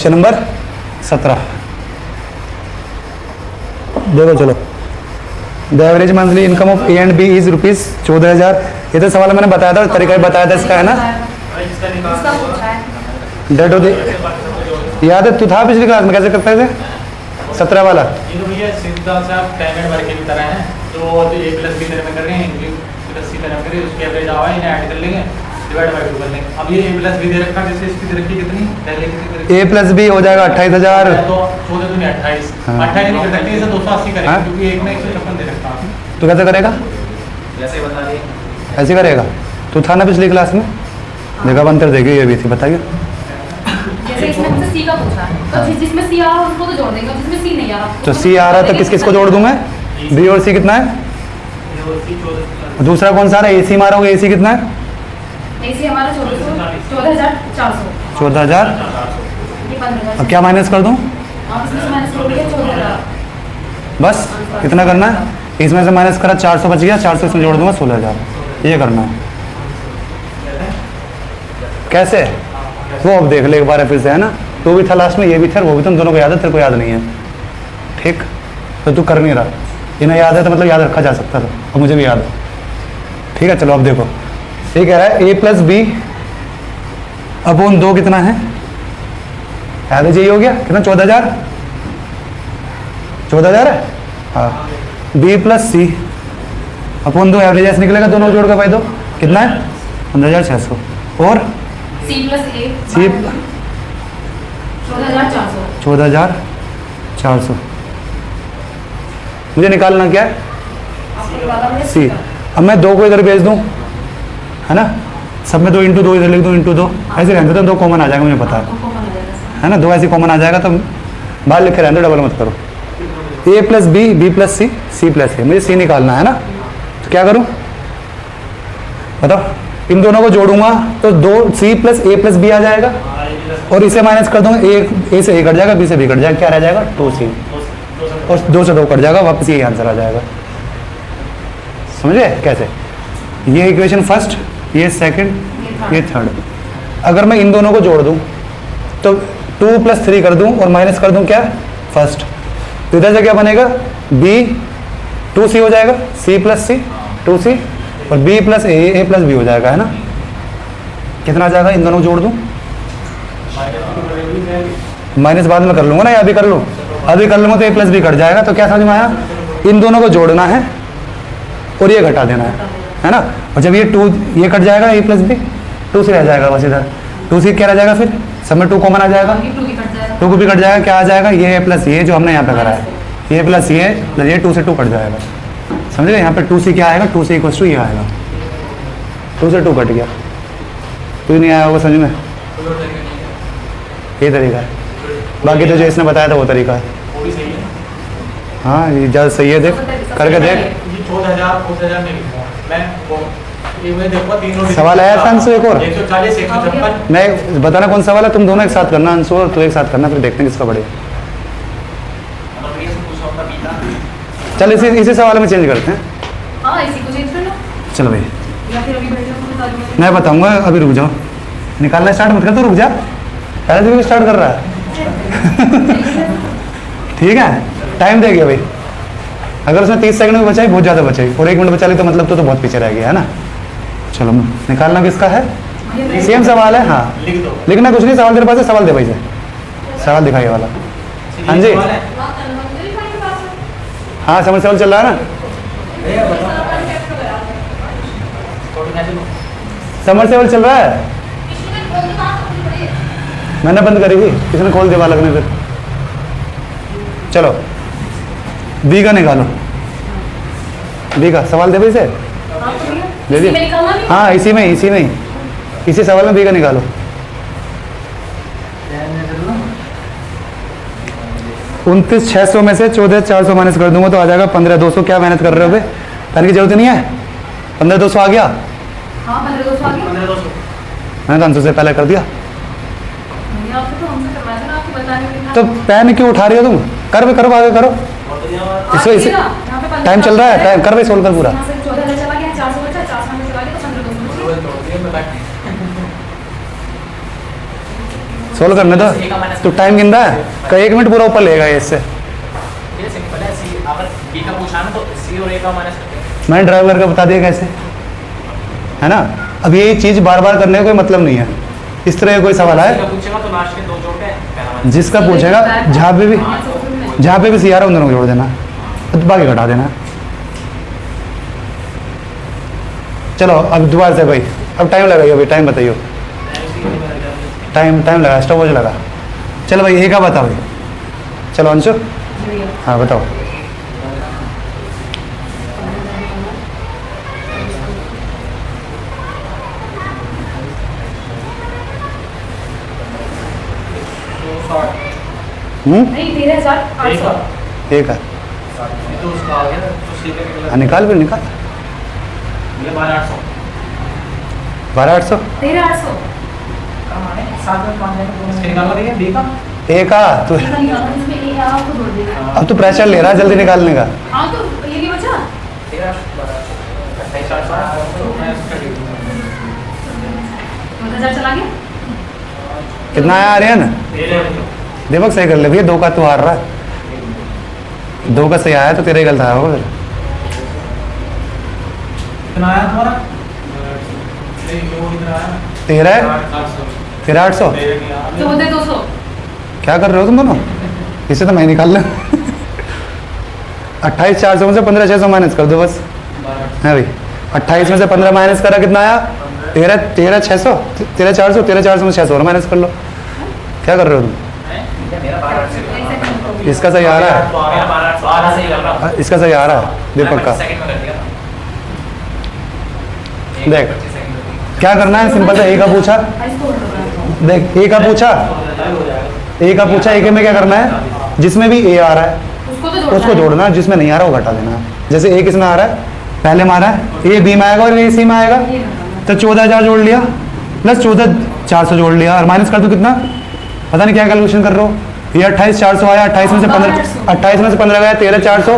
Question number 17 देखो चलो। The average monthly income of A and B is rupees 14,000। ये तो सवाल मैंने बताया था, तरीका भी बताया था इसका, है ना। डेट ऑफ द याद है, तू था पिछली क्लास में, कैसे करते थे 17 वाला। ये तो भैया सीधा सा पेमेंट वर्क की तरह है, तो ए प्लस बी तरह में कर रहे हैं, बी प्लस सी तरह में कर रहे हैं, उसके एवरेज आवा है, इन्हें ऐड कर लेंगे, डिवाइड बाय 2 कर लेंगे। अब ये ए प्लस बी दे रखा है, जैसे इसकी दे रखी कितनी पहले कितनी ए प्लस बी हो जाएगा 28,000, तो 14 दूनी 28, 28 नहीं कर सकते, इसे 280 करेंगे क्योंकि एक में 156 दे रखा है। तो कैसे करेगा, जैसे बता दिए ऐसे करेगा। तू था ना पिछली क्लास में, देखा अंतर देखिए, ये भी थी, बताइए। जैसे इसमें हमसे सी का पूछा है, तो जिसमें सी आ रहा है उसको तो जोड़ देंगे, जिसमें सी नहीं आ रहा तो सी आ रहा है तो किस किस को जोड़ दूं मैं, बी और सी कितना है, दूसरा कौन सा आ रहा है, ए सी मारोगे, ए सी कितना है, एसी हमारा 14,400, 14,000। ये 15,000। अब क्या माइनस कर दूं, आप इसमें से माइनस करोगे 14,000, बस कितना करना है, इसमें से माइनस करा 400 बच गया, 400 इसमें जोड़ दूंगा 16,000, ये करना है। कैसे वो अब देख ले एक बार फिर से, है ना। तो भी था लास्ट में, ये भी था, वो भी, तुम दोनों को याद है, तेरे को याद नहीं है, ठीक। तो तू कर नहीं रहा, इन्हें याद है तो मतलब याद रखा जा सकता था, और मुझे भी याद है, ठीक है। चलो अब देखो, ये कह रहा है ए प्लस बी अपॉन 2 कितना है, एवरेज यही हो गया कितना, 14,000, 14,000 है, हाँ। बी प्लस सी अपॉन 2 एवरेज ऐसे निकलेगा, दोनों जोड़ का भाई दो कितना है 15,600, और सी प्लस ए सी 14,400, 14,400। मुझे निकालना क्या है, आपको वाला में सी। अब मैं 2 को इधर भेज दूं, है ना, सब में 2 इंटू 2 इधर लिख दूं, इंटू 2 ऐसे रहने दो, 2 कॉमन आ जाएगा, मुझे पता है, है ना, 2 ऐसे कॉमन आ जाएगा, तो बाहर लिखे रहने दो, डबल मत करो। ए प्लस बी, बी प्लस सी, सी प्लस ए, मुझे सी निकालना है ना। तो क्या करूं बताओ, इन दोनों को जोड़ूंगा तो 2 सी प्लस ए प्लस बी आ जाएगा, और इसे माइनस कर दूंगा, ए से ए कट जाएगा, बी से बी कट जाएगा, क्या रह जाएगा 2c, और 2 से 2 कट जाएगा, वापस यही आंसर आ जाएगा। समझे कैसे, ये इक्वेशन फर्स्ट, ये सेकंड, ये थर्ड। अगर मैं इन दोनों को जोड़ दूं तो 2 + 3 कर दूं और माइनस कर दूं क्या फर्स्ट, तो इधर से क्या बनेगा, b 2c हो जाएगा, c + c 2c, और b + a + b हो जाएगा, है ना। कितना आ जाएगा, इन दोनों को जोड़ दूं, माइनस बाद में कर लूंगा ना, या अभी कर लूँ, अभी कर लूंगा तो a + b कट जाएगा। तो क्या समझ में आया, इन दोनों को जोड़ना है और ये घटा देना है ना। और जब ये 2 ये कट जाएगा, a + b 2 से रह जाएगा, बस इधर 2 से क्या रह जाएगा, फिर सब में 2 कॉमन आ जाएगा, 2 को भी कट जाएगा, क्या आ जाएगा, ये a + ये जो हमने यहाँ पे करा है, ये + ये 2 से 2 कट जाएगा, समझ गए। यहाँ पे 2c क्या आएगा, 2c = ये आएगा, 2 से 2 कट गया, तो नहीं आया होगा समझ में, ये तरीका है। बाकी तो जो इसने बताया था वो तरीका है, वो भी सही है। हाँ ये ज़्यादा सही है, देख करके देख। ये 14,000 नहीं लिखूंगा मैं, वो ये मैं देखो तीनों सवाल आया था अंशु, एक और 140 156 मैं बताना कौन सवाल है, तुम दोनों एक साथ करना, अंशु और तू एक साथ करना, फिर देखते हैं किसका बढ़ेगा। चल इसी सवाल में चेंज करते हैं, हाँ इसी को चेंज कर लो, चलो भाई या फिर अभी बैठ जाओ, बता दूंगा। मैं बताऊंगा, अभी रुक जाओ, निकालना स्टार्ट मत कर, तो रुक जा, पहले से स्टार्ट कर रहा है ठीक है, टाइम दे गया भाई, अगर उसमें 30 सेकंड में बचाई बहुत ज़्यादा बचाई, और 1 मिनट बचा ली तो मतलब तो बहुत पीछे रह गया, है ना। चलो निकालना किसका है, सेम सवाल है, हाँ लिख दो। लिखना कुछ नहीं, सवाल तेरे पास है, सवाल दे भाई से, सवाल दिखाइए वाला। हाँ जी, हाँ समझ सवाल चल रहा है ना, समरसेबल चल रहा है, मैंने बंद करी थी, किसने खोल दिया लगने, फिर चलो बी का निकालो, बी का सवाल दे भाई से, दे दिए, हाँ इसी में इसी सवाल में बी का निकालो। 29,600 में से 14,400 माइनस कर दूंगा तो आ जाएगा 15,200। क्या मेहनत कर रहे हो भाई, पेन की जरूरत नहीं है, 15,200 आ गया, हाँ 15,200 आ गया, 15,200 मैंने तो अंशु से पहले कर दिया। आपको तो हमसे करवाया था ना, आपको बताने के लिए। तो पेन क्यों उठा रही हो तुम, कर भी करो, आगे करो, इसे टाइम चल रहा है, टाइम कर भाई, सोल्व कर पूरा। 14,000 चला गया, 400 बचा, 400 में चला गया तो 15,200। सोल्व करने दो। A का माइनस तो टाइम गिन रहा है का 1 मिनट पूरा ऊपर लेगा इससे। ये सिंपल है। C अगर B का पूछा ना तो C और A का माइनस करते हैं। मैंने ड्राइव करके बता दिया कैसे, है ना। अब ये चीज़ बार बार करने का कोई मतलब नहीं है। इस तरह का कोई सवाल C है का पूछेगा तो लास्ट के 2 जोड़ के पहला माइनस। जिसका पूछेगा जहाँ पे भी सी आ रहा है उन दोनों को जोड़ देना, तो बाकी घटा देना। चलो अब दोबारा से भाई, अब टाइम लगाइए भाई, टाइम बताइए। टाइम लगा, स्टॉप वॉच लगा। चलो भाई, ए का बता भाई। चलो अंशु, हाँ बताओ। नहीं 13,800 ए का तो उसका आ गया तो C का निकला। निकाल, फिर निकाल। ये 12,800 12,800 13,800 कम आने 7 में 5 जाएंगे। इसके निकालवा देंगे B का। ए का तो ये का निकालना जिसमें ए आ आपको जोड़ देगा। अब तो प्रेशर ले रहा है जल्दी निकालने का। हाँ तो ये नहीं बचा 13,800 मैं इसका date दूंगा। 2000 चला गया। कितना आया आर्यन? दीपक सही कर ले भैया, 2 का तू हार रहा है। 2 का सही आया तो तेरे गलत आया होगा फिर। कितना आया तुम्हारा? नहीं वो कितना आया? 13,800। 14,200 क्या कर रहे हो तुम दोनों? इसे तो मैं निकाल लूँ। 28,400 में से 15,600 माइनस कर दो बस। है भाई, 28 में से 15 माइनस करा, कितना आया? 13,600 13,400 में 600 और माइनस कर लो। क्या कर रहे हो तुम? मेरा 12,800 इसका सही आ रहा है, मेरा 12,800 सही लग रहा। इसका सही आ रहा है दीपक का। सेकंड में कर दिया था। देख क्या करना है, सिंपल सा। ए का पूछा, देख ए का पूछा, ए का पूछा, ए के में क्या करना है? जिसमें भी ए आ रहा है उसको जोड़ना, जिसमें नहीं आ रहा वो घटा देना। जैसे ए किसमें आ रहा है? पहले में आ रहा है, ए बी में आएगा और ए सी में आएगा। तो 14,000 जोड़ लिया प्लस 14,400 जोड़ लिया और माइनस कर दो कितना, पता नहीं क्या कैलकुलेशन कर रहे हो। ये 28,400 आया, 28 में से 15 गया, 13,400,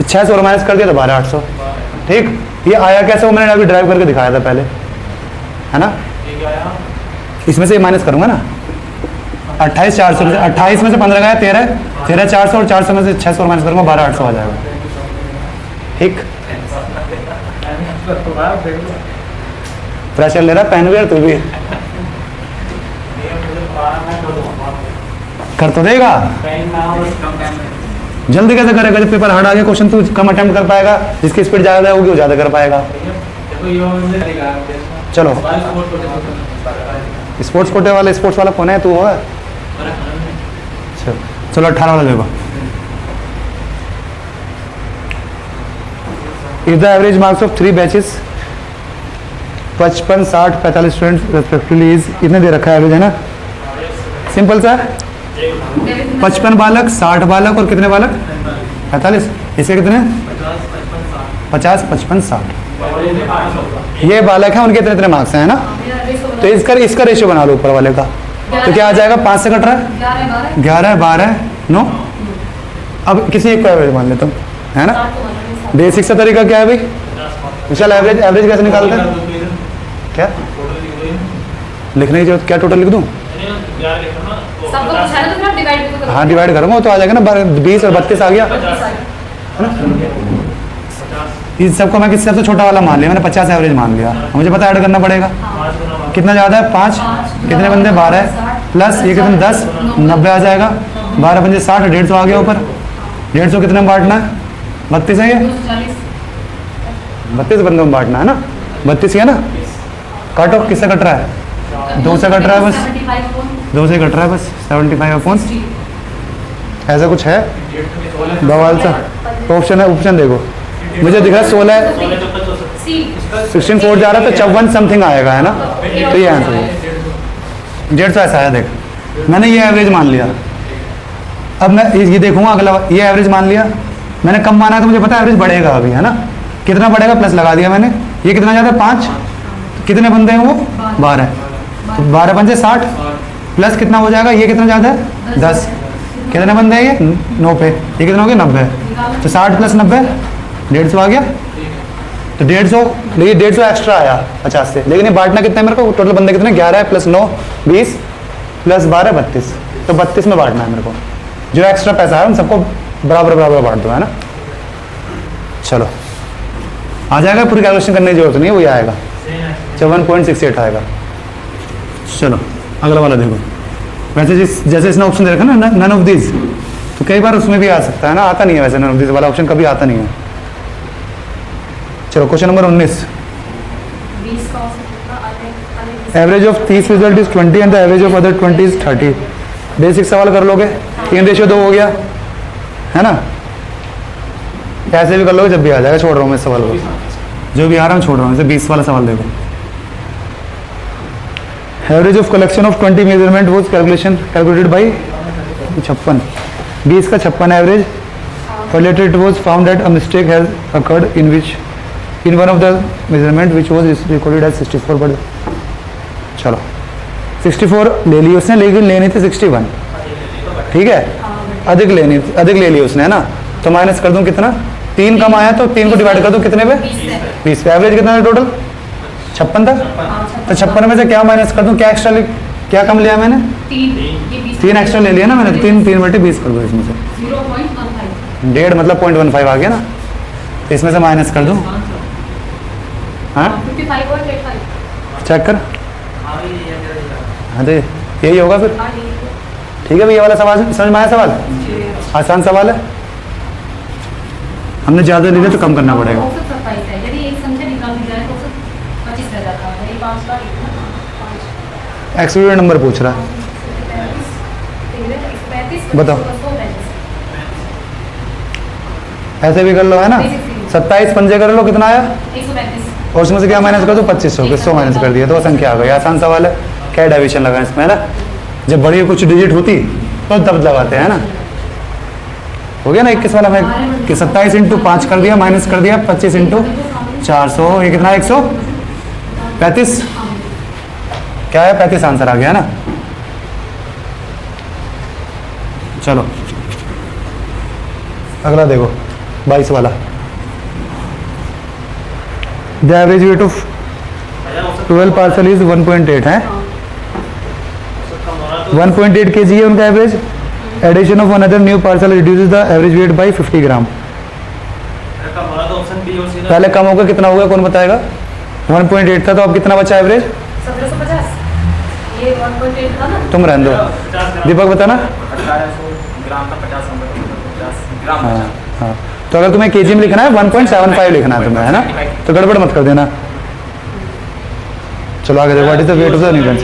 600 और माइनस कर दिया तो 12,800। ठीक, ये आया कैसे वो मैंने अभी ड्राइव करके दिखाया था पहले, है ना। ये क्या आया? इसमें से माइनस करूंगा ना, 28,400 में से 28 में से 15 गया 13,400 और 400 में से 600 और माइनस करूंगा 12,800 आ जाएगा। ठीक, प्रेशर ले रहा पेन भी और तू भी कर तो देगा। जल्दी कैसे करेगा जब पेपर हार्ड आ गया, क्वेश्चन तू कम अटेम्प्ट कर पाएगा, जिसकी स्पीड ज़्यादा होगी वो ज़्यादा कर पाएगा। चलो स्पोर्ट्स कोटे वाला, स्पोर्ट्स वाला कौन है? तू हो? चलो 18 वाला देखो। If the average marks of 3 batches 55, 60, 45 students respectively is, इतने दे रखा है एवरेज, है ना। सिंपल सा, 55 बालक, 60 बालक और कितने बालक? 45। इसके कितने? 50, 55, 60। ये बालक हैं, उनके इतने इतने मार्क्स हैं, है ना। तो इसका रेशियो बना लो ऊपर वाले का, तो क्या आ जाएगा? 5 से कट रहा है 11, 12, 9। अब किसी एक को एवरेज मान लेता हूँ, है ना। बेसिक सा तरीका क्या है भाई? विशाल एवरेज कैसे निकालते हैं? क्या लिखने की जरूरत? क्या टोटल लिख दूँ? हाँ डिवाइड करूँगा तो आ जाएगा ना, 20 और 32 आ गया, है ना। इस सबको मैं किससे सबसे छोटा वाला मान लिया, मैंने 50 एवरेज मान लिया। मुझे पता ऐड करना पड़ेगा कितना ज़्यादा है, 5, कितने बंदे 12 प्लस ये कितने 10, 90 आ जाएगा। 12 बंदे 60, 150 आ गया ऊपर। 150 कितने में बांटना है? 32 है, ये 32 बंदों में बांटना है ना। 32 है ना। काटो, किससे कट रहा है? 2 से कट रहा है बस, 2 से कट रहा है बस। 75/, ऐसा कुछ है बवाल सा। ऑप्शन है, ऑप्शन देखो, मुझे दिख रहा है 16 16 4 जा रहा है तो 54 समथिंग आएगा, है ना। तो ये आंसर है 150 ऐसा है। देख मैंने ये एवरेज मान लिया, अब मैं ये देखूंगा अगला, ये एवरेज मान लिया मैंने, कम माना है तो मुझे पता है एवरेज बढ़ेगा अभी, है ना। कितना बढ़ेगा? प्लस लगा दिया मैंने। ये कितना ज़्यादा? 5, कितने बंदे हैं वो? 12, तो 12 पंजे 60 प्लस कितना हो जाएगा? ये कितना ज़्यादा है? 10, कितने बंदे हैं ये? 9 पे, ये कितना हो गया? 90, तो 60 प्लस 90 150 आ गया। तो 150, लेकिन 150 एक्स्ट्रा आया 50 से, लेकिन ये बांटना कितना है मेरे को? टोटल बंदे कितने? 11 है प्लस 9 20, प्लस 12 32, तो 32 में बांटना है मेरे को। जो एक्स्ट्रा पैसा है उन सबको बराबर बराबर बांट दो, है ना। चलो आ जाएगा, पूरी कैलकुलेशन करने की जरूरत नहीं है, वही आएगा। 7.68 आएगा। चलो अगला वाला देखो। वैसे जैसे इसने ऑप्शन दे रखा ना नन ऑफ दिस, तो कई बार उसमें भी आ सकता है ना, आता नहीं है वैसे नन ऑफ दिस वाला ऑप्शन कभी आता नहीं है। चलो क्वेश्चन नंबर 19। 20 का औसत कितना अलग average of 30 result is 20 and the average of other 20 is 30। Basic सवाल कर लोगे, 3:2 हो गया, है ना। ऐसे भी कर लोगे, जब भी आ जाएगा। छोड़ रहा हूँ मैं इस सवाल को, जो भी आ रहा हूँ छोड़ रहा हूँ। जैसे 20 वाला सवाल देखो। Average of collection of 20 measurement was calculated by 56। 20 का 56 average. For later it was found that a mistake has occurred in one of the measurement which was recorded as 64 पर। चलो 64 ले ली उसने, लेकिन लेनी थी 61, ठीक है। अधिक ले ली उसने, है ना। तो माइनस कर दूं कितना, 3 कम आया तो 3 को डिवाइड कर दूं कितने पे, 20 पे। एवरेज कितना था टोटल, 56 था। तो 56 में से क्या माइनस कर दूं, क्या कम लिया मैंने, 3 एक्स्ट्रा ले लिया ना मैंने। 3 बटे 20 कर दो इसमें से। 1.5 मतलब 0.15 आ गया ना। तो इसमें से माइनस कर दूं, हाँ 55.85। चेक कर। हाँ तो यही होगा फिर, ठीक है। भैया वाला सवाल समझ में आया, सवाल आसान सवाल है। हमने ज़्यादा ले लिया तो कम करना पड़ेगा। औसत 27 है, यदि एक संख्या निकाल दी जाए तो औसत 25 रह जाता है। यही 5 का एक्सक्लूडेड नंबर पूछ रहा है, बताओ। ऐसे भी कर लो, है ना। 27 पंजे कर लो, कितना आया, 135। और उसमें से क्या माइनस कर दो, 2500 किसको माइनस कर दिया तो वो संख्या आ गई। आसान सवाल है, क्या डाइविशन लगा इसमें, है ना। जब बड़ी कुछ डिजिट होती तो तब लगाते हैं ना। हो गया ना 21 वाला में कि 27 इंटू 5 कर दिया, माइनस कर दिया 25 इंटू 400, ये कितना 135, क्या है 35 आंसर आ गया, है ना। चलो अगला देखो 22 वाला। The average weight of 12 parcel is 1.8 है, 1.8 kg है उनका एवरेज। Addition of another new parcel reduces the average weight by 50 gram. पहले कम होगा, कितना होगा कौन बताएगा। 1.8 था तो अब कितना बचा एवरेज, 1750। ये 1.8 था ना। तुम रहने दो, दीपक बताना। 1800 ग्राम का 50 ग्राम। हाँ हाँ, तो अगर तुम्हें केजी में लिखना है 1.75 लिखना है तुम्हें, है ना। तो गड़बड़ मत कर देना। चलो आगे देखो, what is the weight of the Newton.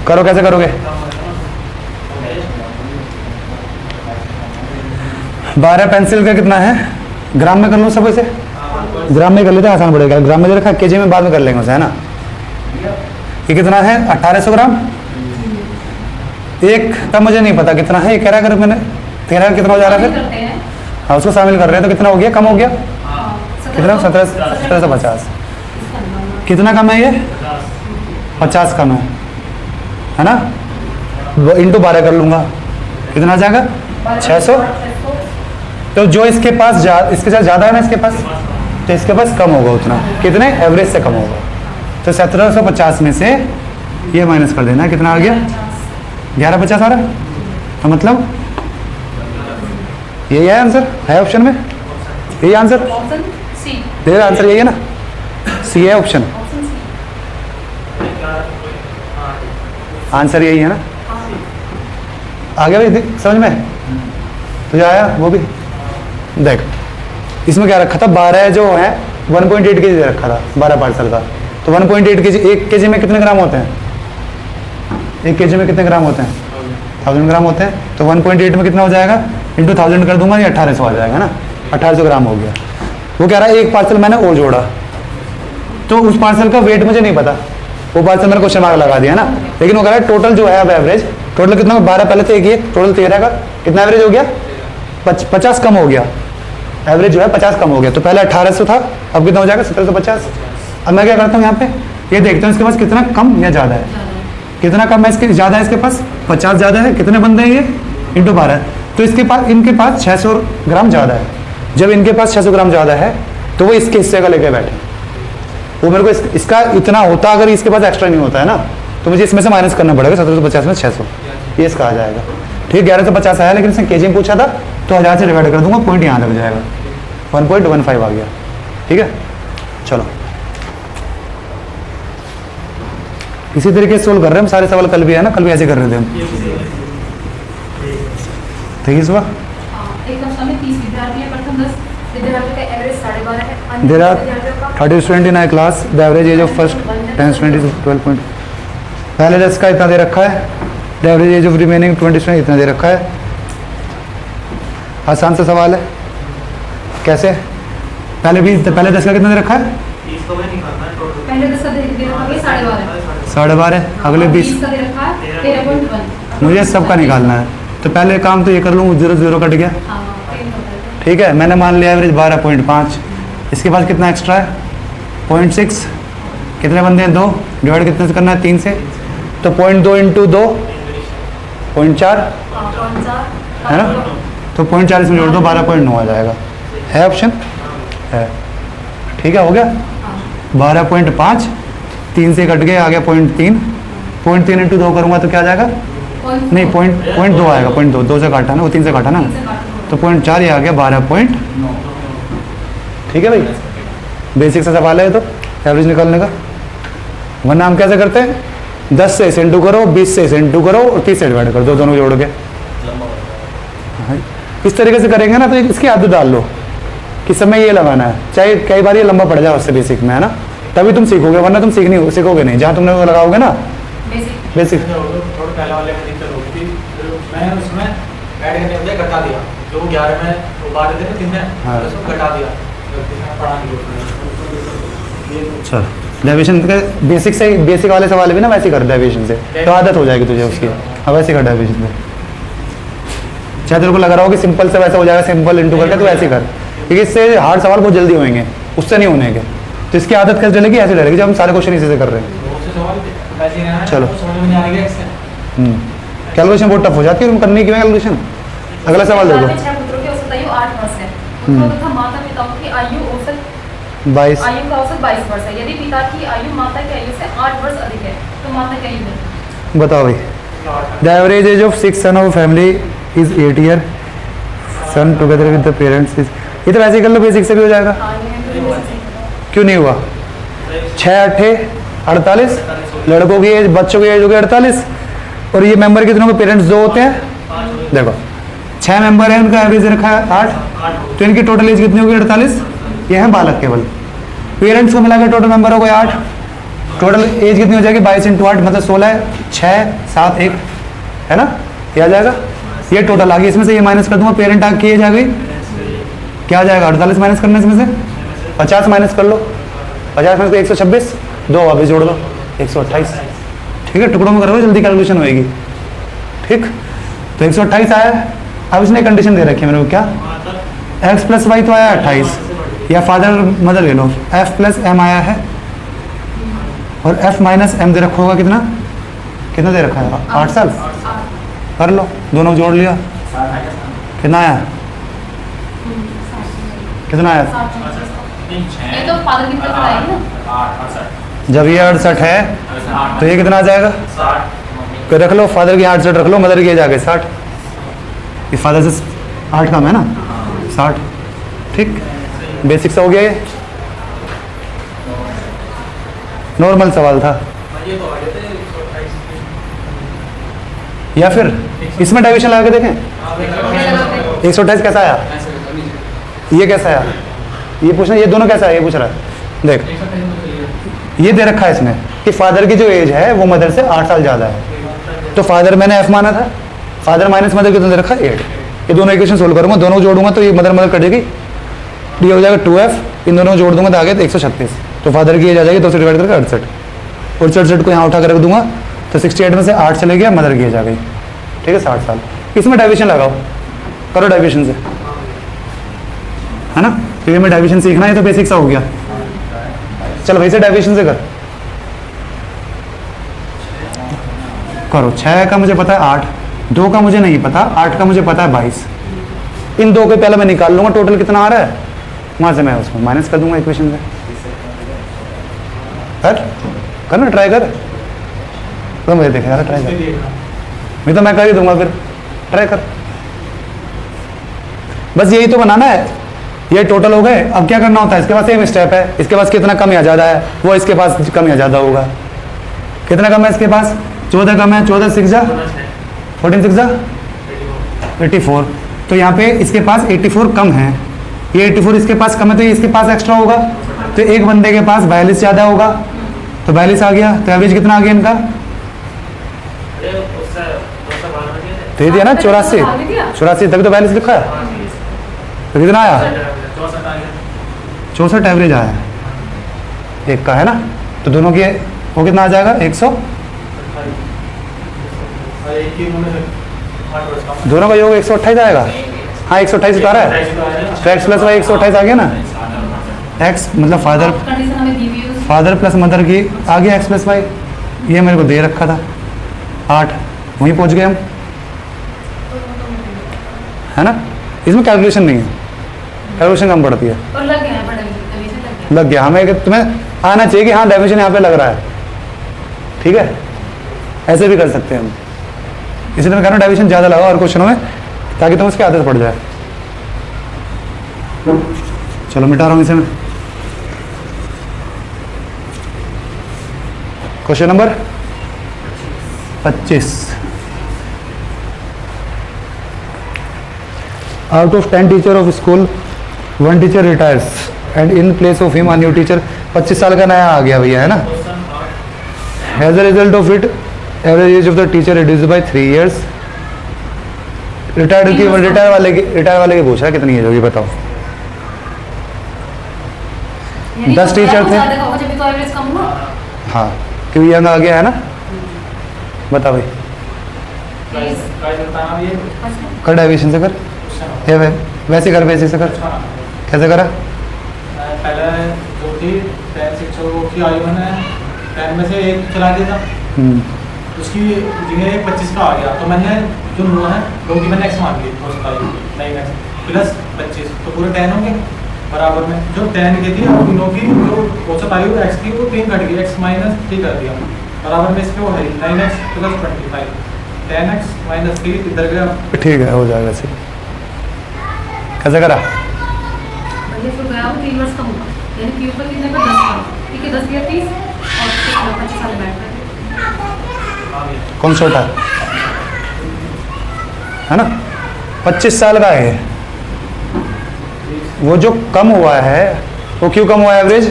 करो, कैसे करोगे। 12 पेंसिल का कितना है, ग्राम में कर लो सब इसे। ग्राम में कर लेते हैं, आसान पड़ेगा। ग्राम में दे रखा, केजी में बाद में कर लेंगे उसे, है ना। ये कितना है 1800 ग्राम। एक का मुझे नहीं पता कितना है, ये कह रहा है अगर मैंने 13 कितना हो जा रहा है फिर, हाँ उसको शामिल कर रहे हैं तो कितना हो गया, कम हो गया कितना, 1750। कितना कम है ये, 50 कम है ना। इंटू 12 कर लूँगा, कितना आ जाएगा 600। तो जो इसके पास इसके साथ ज़्यादा है ना इसके पास, तो इसके पास कम होगा उतना, कितने एवरेज से कम होगा। तो 1750 में से ये माइनस कर देना, कितना आ गया 1150 आ रहा है। तो मतलब यही है आंसर, है ऑप्शन में यही आंसर, ऑप्शन सी। देखो आंसर यही है ना, सी है ऑप्शन, ऑप्शन सी। आंसर यही है ना। आ गया भाई समझ में, तुझे आया वो भी। देख इसमें क्या रखा था, 12 जो है 1.8 kg दे रखा था 12 पार्सल का। तो 1.8 kg, 1 kg में कितने ग्राम होते हैं, 1 kg में कितने ग्राम होते हैं, 1000 ग्राम होते हैं। तो 1.8 में कितना हो जाएगा, इंटू 1000 कर दूंगा, ये 1800 आ जाएगा ना, 1800 ग्राम हो गया। वो कह रहा है एक पार्सल मैंने और जोड़ा, तो उस पार्सल का वेट मुझे नहीं पता, वो पार्सल मैंने क्वेश्चन मार्क लगा दिया ना। लेकिन वो कह रहा है टोटल जो है अब एवरेज, टोटल कितना, 12 पहले तो एक ही, टोटल 13 का कितना एवरेज हो गया, 50 कम हो गया, एवरेज जो है 50 कम हो गया। तो पहले 1800 था, अब कितना हो जाएगा 1750। अब मैं क्या करता हूँ यहाँ पे, ये देखता हूँ इसके पास कितना कम या ज़्यादा है, कितना कम है इसके, ज़्यादा है इसके पास 50 ज़्यादा है, कितने बंदे हैं ये इंटू 12। तो इसके पास, इनके पास 600 ग्राम ज़्यादा है। जब इनके पास 600 ग्राम ज़्यादा है तो वो इसके हिस्से का लेके बैठे, वो मेरे को इसका इतना होता अगर इसके पास एक्स्ट्रा नहीं होता है ना, तो मुझे इसमें से माइनस करना पड़ेगा 1750 में 600, ये इसका आ जाएगा। ठीक, 1150 आया, लेकिन इसने केजी में पूछा था तो 1000 से डिवाइड कर दूंगा, पॉइंट यहाँ लग जाएगा, 1.15 आ गया। ठीक है, चलो इसी तरीके से सोल्व कर रहे हैं हम सारे सवाल। कल भी है ना, कल भी ऐसे कर रहे थे हम। ठीक है, सुबह एक कक्षा में 30 विद्यार्थी हैं, प्रथम 10 विद्यार्थियों का एवरेज 12.5 है। अन्य देर आर विद्यार्थियों का 30 student in class, the average age of first 10 student is 12 पहले 10 का इतना दे रखा है, the average age of remaining 20 student इतना दे रखा है। आसान सा सवाल है, कैसे? पहले 10 का कितना दे रखा है? पहले 10 का दे रखा है 12.5, 12.5, अगले 20। का दे रखा है 13.1। मुझे सबका निकालना है, तो पहले काम तो ये कर लूँ, 0 0 कट गया। हाँ, 10 होता है। ठीक है, मैंने मान लिया एवरेज 12.5, इसके बाद कितना एक्स्ट्रा है 0.6, कितने बंदे हैं 2, डिवाइड कितने से करना है 3 से, तो 0.2 इंटू 2 0.4 हाँ, 0.4 है ना, तो 0.4 इसमें जोड़ दो 12.9 आ जाएगा, है ऑप्शन है। ठीक है, हो गया 12.5, 3 से कट गए, आ गया 0.3, 0.3 इंटू 2 करूँगा तो क्या आ जाएगा? नहीं, 0.2 आएगा, 0.2, 2 से काटा ना, वो 3 से काटा ना, तो 0.4 ये आ गया 12.9। ठीक है भाई, बेसिक सा सवाल है तो एवरेज निकालने का। वरना हम कैसे करते हैं, 10 से इसे इंटू करो, 20 से इसे इंटू करो और 30 से डिवाइड कर दो, दोनों जोड़ के। इस तरीके से करेंगे ना तो इसकी आदत डाल लो कि समय ये लगाना है, चाहे कई बार ये लंबा पड़ जाए उससे बेसिक में, है ना, तभी तुम सीखोगे, वरना तुम सीखोगे नहीं। जहाँ तुमने वो लगाओगे ना बेसिक। थोड़ा पहला वाले में दिक्कत होगी थी, मैं उसमें ऐड करने के लिए घटा दिया, जो 11 में वो बात थे ना 3 में, हाँ। उसमें घटा दिया, पढ़ा नहीं। चल डेविएशन के बेसिक से, बेसिक वाले सवाल भी ना वैसे कर डेविएशन से, तो आदत हो जाएगी तुझे उसकी। अब वैसे कर डेविएशन से, चाहे तेरे को लग रहा हो कि सिंपल से वैसा हो जाएगा, सिंपल इंटू करके, तो वैसे कर, क्योंकि इससे हार्ड सवाल बहुत जल्दी होंगे, उससे नहीं होने के। तो इसकी आदत कैसे डलेगी, ऐसे डलेगी जब हम सारे क्वेश्चन इसी से कर रहे हैं। चलो कैलकुलेशन बहुत टफ हो जाती है, तुम करनी क्यों है कैलकुलेशन। अगला सवाल देखो, 6 पुत्रों की औसत आयु 8 वर्ष है। पुत्रों तथा माता पिताओं की आयु औसत 22। आयु का औसत 22 वर्ष है। यदि पिता की आयु माता की आयु से 8 वर्ष अधिक है तो माता की आयु नहीं। बताओ भाई, the average age of 6 son of family is 8 year, son together with the parents is, ये तो वैसे ही कर लो, बेसिक से भी हो जाएगा। क्यों नहीं हुआ? 6 8 48, लड़कों की एज, बच्चों की एज हो गई 48, और ये मेंबर कितनों के पेरेंट्स 2 होते हैं, देखो 6 मेंबर हैं, उनका एवरेज रखा है 8, तो इनकी टोटल एज कितनी होगी 48, ये है बालक केवल। पेरेंट्स को मिलाकर टोटल मेंबर हो गए 8, टोटल एज कितनी हो जाएगी 22 इंटू 8 मतलब 16 है, 6 7 1 है ना, ये आ जाएगा। ये टोटल आ गई, इसमें से ये माइनस कर दूंगा, पेरेंट की एज आ गई, क्या आ जाएगा 48 माइनस करने इसमें से 50 माइनस कर लो, 50 में से 126, 2 अभी जोड़ दो 128। ठीक है, टुकड़ों में करोगे जल्दी कैलकुलेशन होएगी। ठीक, तो 128 आया। अब इसने कंडीशन दे रखी है मेरे को, क्या x प्लस वाई तो आया 28, या फादर मदर ले लो, f प्लस m आया है, और f माइनस m दे रखा होगा, कितना कितना दे रखा है 8 साल, कर लो, दोनों जोड़ लिया, कितना आया, कितना आया, ये तो फादर की तरफ आएगी ना, जब ये 68 है तो ये कितना आ जाएगा, तो रख लो फादर की 68 रख लो, मदर की एज आ गई 60, ये फादर से 8 कम है ना 60। ठीक, बेसिक से हो गया, ये नॉर्मल सवाल था। या फिर इसमें डाइविएशन लगा के देखें, 128 कैसा आया, ये कैसा आया, ये पूछना, ये दोनों कैसा है, ये पूछ रहा है। देख ये दे रखा है इसमें कि फादर की जो एज है वो मदर से 8 साल ज़्यादा है, तो फादर मैंने f माना था, फादर माइनस मदर कितना दे रखा है 8। ये दोनों इक्वेशन सोल्व करूंगा, दोनों जोड़ूंगा तो ये मदर मदर कटेगी, ये हो जाएगा 2f, इन दोनों जोड़ दूंगा तो आ गया 136, तो फादर की एज आ जाएगी 2 से डिवाइड करके 68, और 68 को यहाँ उठा कर रख दूंगा तो 68 में से 8 चले गया, मदर की एज आ गई। ठीक है, 60 साल। इसमें डाइविएशन लगाओ, करो डाइविएशन से, है ना, तो ये में डाइविएशन सीखना है, तो बेसिक सा हो गया। चलो वैसे डाइविएशन से कर, करो। 6 का मुझे पता है 8, 2 का मुझे नहीं पता, 8 का मुझे पता है 22, इन 2 के पहले मैं निकाल लूंगा टोटल कितना आ रहा है, वहां से मैं उसको माइनस कर दूंगा इक्वेशन से। कर ना, ट्राई कर, तो मुझे देखा यार, ट्राई इसके कर। देखना नहीं तो मैं कर ही दूंगा, फिर ट्राई कर। बस यही तो बनाना है। ये टोटल हो गए। अब क्या करना होता है, इसके पास सेम स्टेप है। इसके पास कितना कम या ज़्यादा है, वो इसके पास कम या ज़्यादा होगा। कितना कम है इसके पास? 14 कम है। 14 6 जा 14 6 जा 84। तो यहाँ पे इसके पास 84 कम है, ये 84 इसके पास कम है, तो ये इसके पास एक्स्ट्रा होगा। तो एक बंदे के पास 42 ज़्यादा होगा, तो 42 आ गया। तो एवरेज कितना आ गया इनका? दे दिया ना 84। 84 तभी तो 42 लिखा है। तो कितना आया? 64 आ गया। 64 एवरेज आया एक का, है ना। तो दोनों के वो कितना आ जाएगा? 100। और एक ही उन्होंने 8 वर्ष का दोनों का योग 128 आएगा। हाँ 128 आ रहा है। तो एक्स प्लस वाई 128 आ गया ना। एक्स मतलब फादर, कंडीशन हमें दी हुई है उस- फादर प्लस मदर की आ गया एक्स प्लस वाई। ये मेरे को दे रखा था 8, वहीं पहुंच गए हम, है ना। इसमें कैलकुलेशन नहीं है, कैलकुलेशन कम पड़ती है। और लग गया है बड़ा डिवीजन लग गया। लग गया हमें, तुम्हें आना चाहिए कि हाँ डेफिनेशन यहाँ पे लग रहा है, ठीक है। ऐसे भी कर सकते हैं हम, इसलिए मैं कह रहा हूँ डेफिनेशन ज़्यादा लगाओ और क्वेश्चनों में, ताकि तुम उसकी आदत पड़ जाए। चलो मिटा रहा हूँ इसे मैं। Question number 25। Out of 10 teacher of school 1 teacher retires and in place of him a new teacher. 25 साल का नया आ गया भैया, है ना। As a result of it average age of the teacher reduce by 3 years। Retire वाले की पूछा है कितनी एज होगी बताओ। यानी 10 टीचर थे। ज़्यादा का होगा जब भी तो एवरेज कम हुआ। हाँ क्योंकि यंग आ गया है ना। बता भाई, प्राइस बताना ये कर डेविएशन से कर, क्वेश्चन या वैसे कर, वैसे से कर। कैसे करा? पहले जो थी 10 शिक्षकों की आयु मैंने 10 में से एक चला दिया था, उसकी जगह 25 का आ गया। तो मैंने जो 9 है 2 की मैंने एक्स मान ली, नहीं एक्स प्लस 25 तो पूरे 10 होंगे बराबर में। जो 10 की थी और 9 की जो औसत आयु एक्स की वो 3 घट गई, एक्स माइनस 3 कर दिया बराबर में। इसके वो है 9x प्लस 25 10x माइनस 3 इधर गया। ठीक है हो जाएगा वैसे। कैसे करा? भैया फिर गया वो 3 वर्ष कम हुआ, यानी क्यू पर कितने पर 10 कम, ठीक है 10 या 30 और 25 साल बैठ गए। कौन छोटा है ना। 25 साल का है। वो जो कम हुआ है वो क्यों कम हुआ है एवरेज?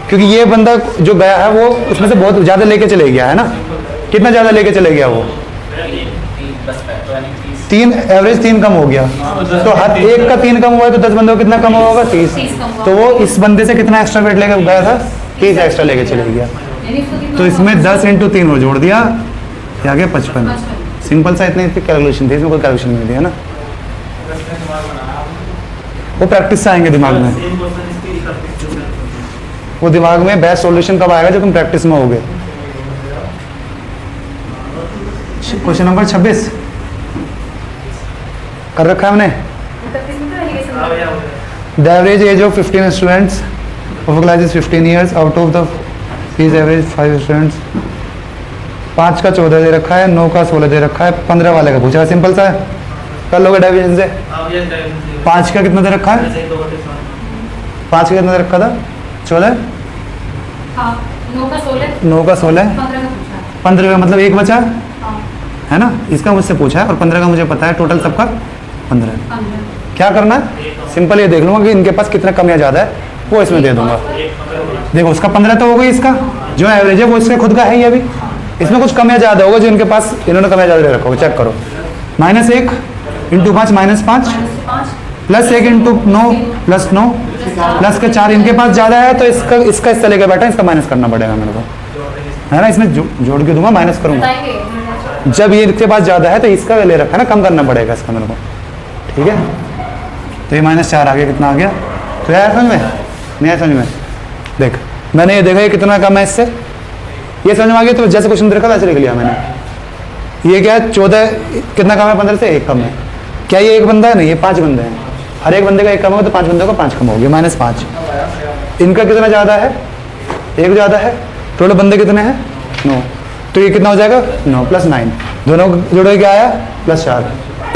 क्योंकि ये बंदा जो गया है वो उसमें से बहुत ज़्यादा लेके चले गया, है ना। कितना ज़्यादा लेके चले गया वो? 3 एवरेज 3 कम हो गया। तो हर एक का 3 कम हुआ है, तो 10 बंदों का कितना कम होगा? 30। 30 कम हुआ। तो वो इस बंदे से कितना एक्स्ट्रा वेट लेके गया था? 30 एक्स्ट्रा लेके चले गया। यानी इसको कितना तो इसमें हुआ? 10 × 3 वो जोड़ दिया, ये आ गया 55। 55। सिंपल सा इतनी कैलकुलेशन थी, इसमें कोई कैलकुलेशन नहीं थी, है ना। दिमाग बनाया वो प्रैक्टिस से आएंगे दिमाग में। वो दिमाग में बेस्ट सॉल्यूशन कब आएगा? जब तुम प्रैक्टिस में होगे। क्वेश्चन नंबर 26 कर रखा है हमने। 31 में तो allegation the average age of 15 students of class is 15 years। Out of the fees average 5 students. 5 का 14 दे रखा है, 9 का 16 दे रखा है, 15 वाले का पूछा है। सिंपल सा है, कर लोगे डेविएशन से। 5 का कितना दे रखा है? 5 का कितना दे रखा था? 14। हाँ 9 का 16 9 का 16, 15 का पूछा है। 15 का मतलब एक बचा, हाँ है ना। इसका मुझसे पूछा है और 15 का मुझे पता है, टोटल सबका 15। 15 क्या करना है? सिंपल ये देख लूँगा कि इनके पास कितना कम या ज़्यादा है, वो इसमें दे दूंगा। देखो उसका 15 तो हो गई, इसका जो एवरेज है वो इसका खुद का है ही। अभी इसमें कुछ कम या ज़्यादा होगा जो इनके पास इन्होंने कम या ज़्यादा दे रखा होगा। चेक करो। -1 × 5 -5 5 +1 × 9 +9 प्लस के 4 इनके पास ज़्यादा है, तो इसका इस लेके बैठा, इसका माइनस करना पड़ेगा मेरे को, है ना। इसमें जोड़ के दूंगा, माइनस करूंगा। बताएंगे। जब ये इसके पास ज़्यादा है तो इसका ले रखा है ना, कम करना पड़ेगा इसका मेरे को, ठीक है। तो ये -4 आ गया, कितना आ गया? तो यार समझ में नहीं आया? समझ में देख, मैंने ये देखा ये कितना कम है इससे, ये समझ में आ गया। तो जैसे क्वेश्चन देखा वैसे लिख लिया मैंने। ये क्या है? 14 कितना कम है? 15 से 1 कम है। क्या ये एक बंदा है? नहीं, ये 5 बंदे हैं। हर एक बंदे का 1 कम होगा तो 5 बंदों का 5 कम हो गया, -5। इनका कितना ज़्यादा है? 1 ज़्यादा है। टोटल बंदे कितने हैं? 9। तो ये कितना हो जाएगा 9 + 9, दोनों जोड़े क्या आया +4,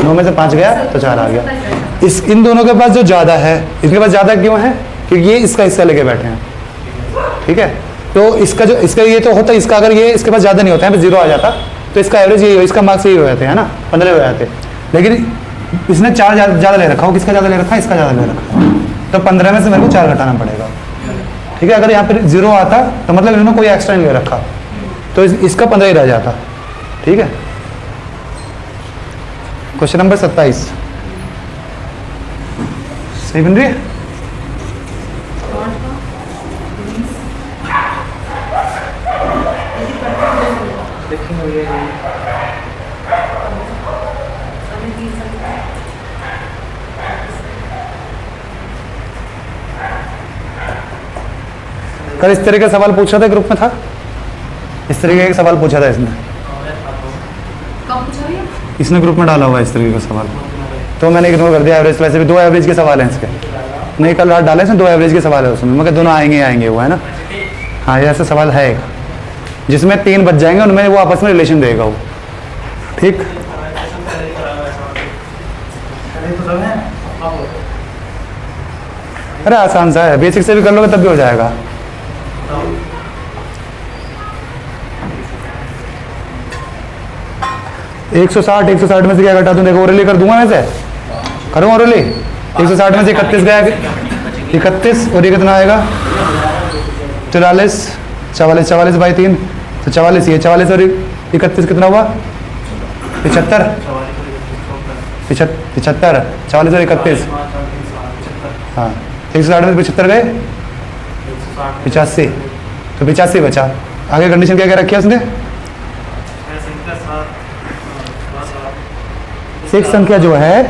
9 में से 5 गया तो 4 आ गया। इन दोनों के पास जो ज़्यादा है, इसके पास ज़्यादा क्यों है? क्योंकि ये इसका हिस्सा लेके बैठे हैं, ठीक है। तो इसका जो इसका ये तो होता है, इसका अगर ये इसके पास ज़्यादा नहीं होता है, 0 आ जाता तो इसका एवरेज यही हो, इसका मार्क्स यही हो जाते हैं ना, 15 हो जाते। लेकिन इसने 4 ज़्यादा ले रखा हो, किसका ज़्यादा ले रखा है? इसका ज़्यादा ले रखा है, तो 15 में से मेरे को 4 घटाना पड़ेगा, ठीक है। अगर यहाँ पर 0 आता तो मतलब इन्होंने कोई एक्स्ट्रा नहीं ले रखा, तो इसका 15 ही रह जाता, ठीक है। क्वेश्चन नंबर 27 सही बन रही है? कल इस तरह का सवाल पूछा था, ग्रुप में था इस तरीके का सवाल पूछा था इसने, कब पूछा भैया? इसने ग्रुप में डाला हुआ है इस तरीके का सवाल, तो मैंने इग्नोर कर दिया। एवरेज वैसे भी 2 एवरेज के सवाल हैं इसके, नहीं कल रात डाले इसमें 2 एवरेज के सवाल है उसमें, मगर दोनों आएंगे वो है ना। हाँ ये ऐसा सवाल है एक, जिसमें 3 बच जाएंगे, उनमें वो आपस में रिलेशन देगा वो, ठीक। अरे आसान सा है, बेसिक से भी कर लोगे तब भी हो जाएगा। एक 160 में से क्या घटा दूं? देखो ओरली कर दूंगा, मैं से करूँ ओरली। 160 में से 31 गया, 31 और ये कितना आएगा 43, 44 बाई 3 तो 44, ये 44 और 31 कितना हुआ 75, 44 और 31, हाँ 160 में 75 गए 85, तो 85 बचा। आगे कंडीशन क्या क्या रखी है उसने? एक संख्या जो है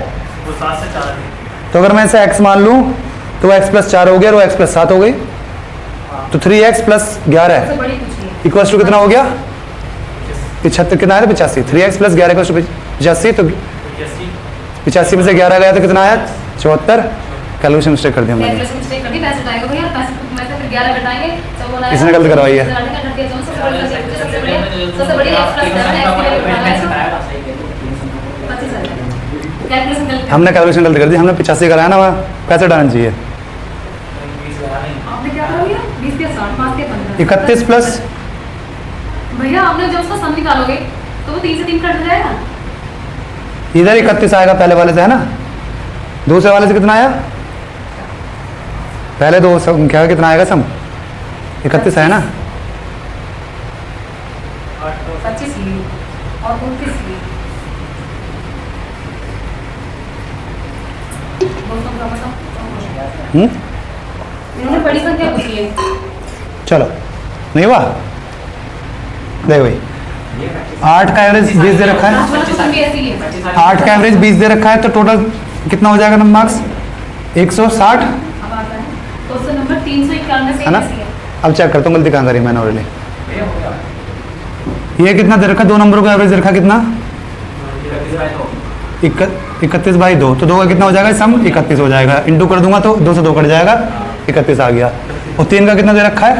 तो अगर मैं इसे x मान लूं तो x + 4 हो गया और x + 7 हो गई, तो 3x + 11 इक्वल्स टू कितना हो गया 75, कितना आया 85, 3x + 11 इक्वल्स टू 85, तो 85 में से 11 गया तो कितना आया 74। कैलकुलेशन मिस्टेक कर दी हमने, इसने गलत करवाई है। हमने कैलकुलेशन गलत कर दी, हमने 85 कराया ना, वहाँ 65 आना चाहिए। 31 प्लस भैया आपने जब उसका सम निकालोगे तो वो 3 से 3 कट जाएगा, इधर 31 आएगा पहले वाले से है ना, दूसरे वाले से कितना आया? पहले दो संख्या का कितना आएगा सम? 31 है ना, 25 ली और 29 ली, इन्होंने बड़ी संख्या पूछी है। चलो नहीं हुआ, देखो भाई 8 का एवरेज 20 दे रखा है, 8 का एवरेज 20 दे रखा है, तो टोटल कितना हो जाएगा मार्क्स 160 तो उससे नंबर 391 है ना। अब चेक करता हूँ गलती कहाँ करी मैंने ऑलरेडी। ये कितना दे रखा, 2 नंबरों का एवरेज दे रखा कितना 31 बाई 2, तो 2 का कितना हो जाएगा सम 31 हो जाएगा, इंटू कर दूंगा तो 2 से 2 कट जाएगा, 31 आ गया। और 3 का कितना दे रखा है?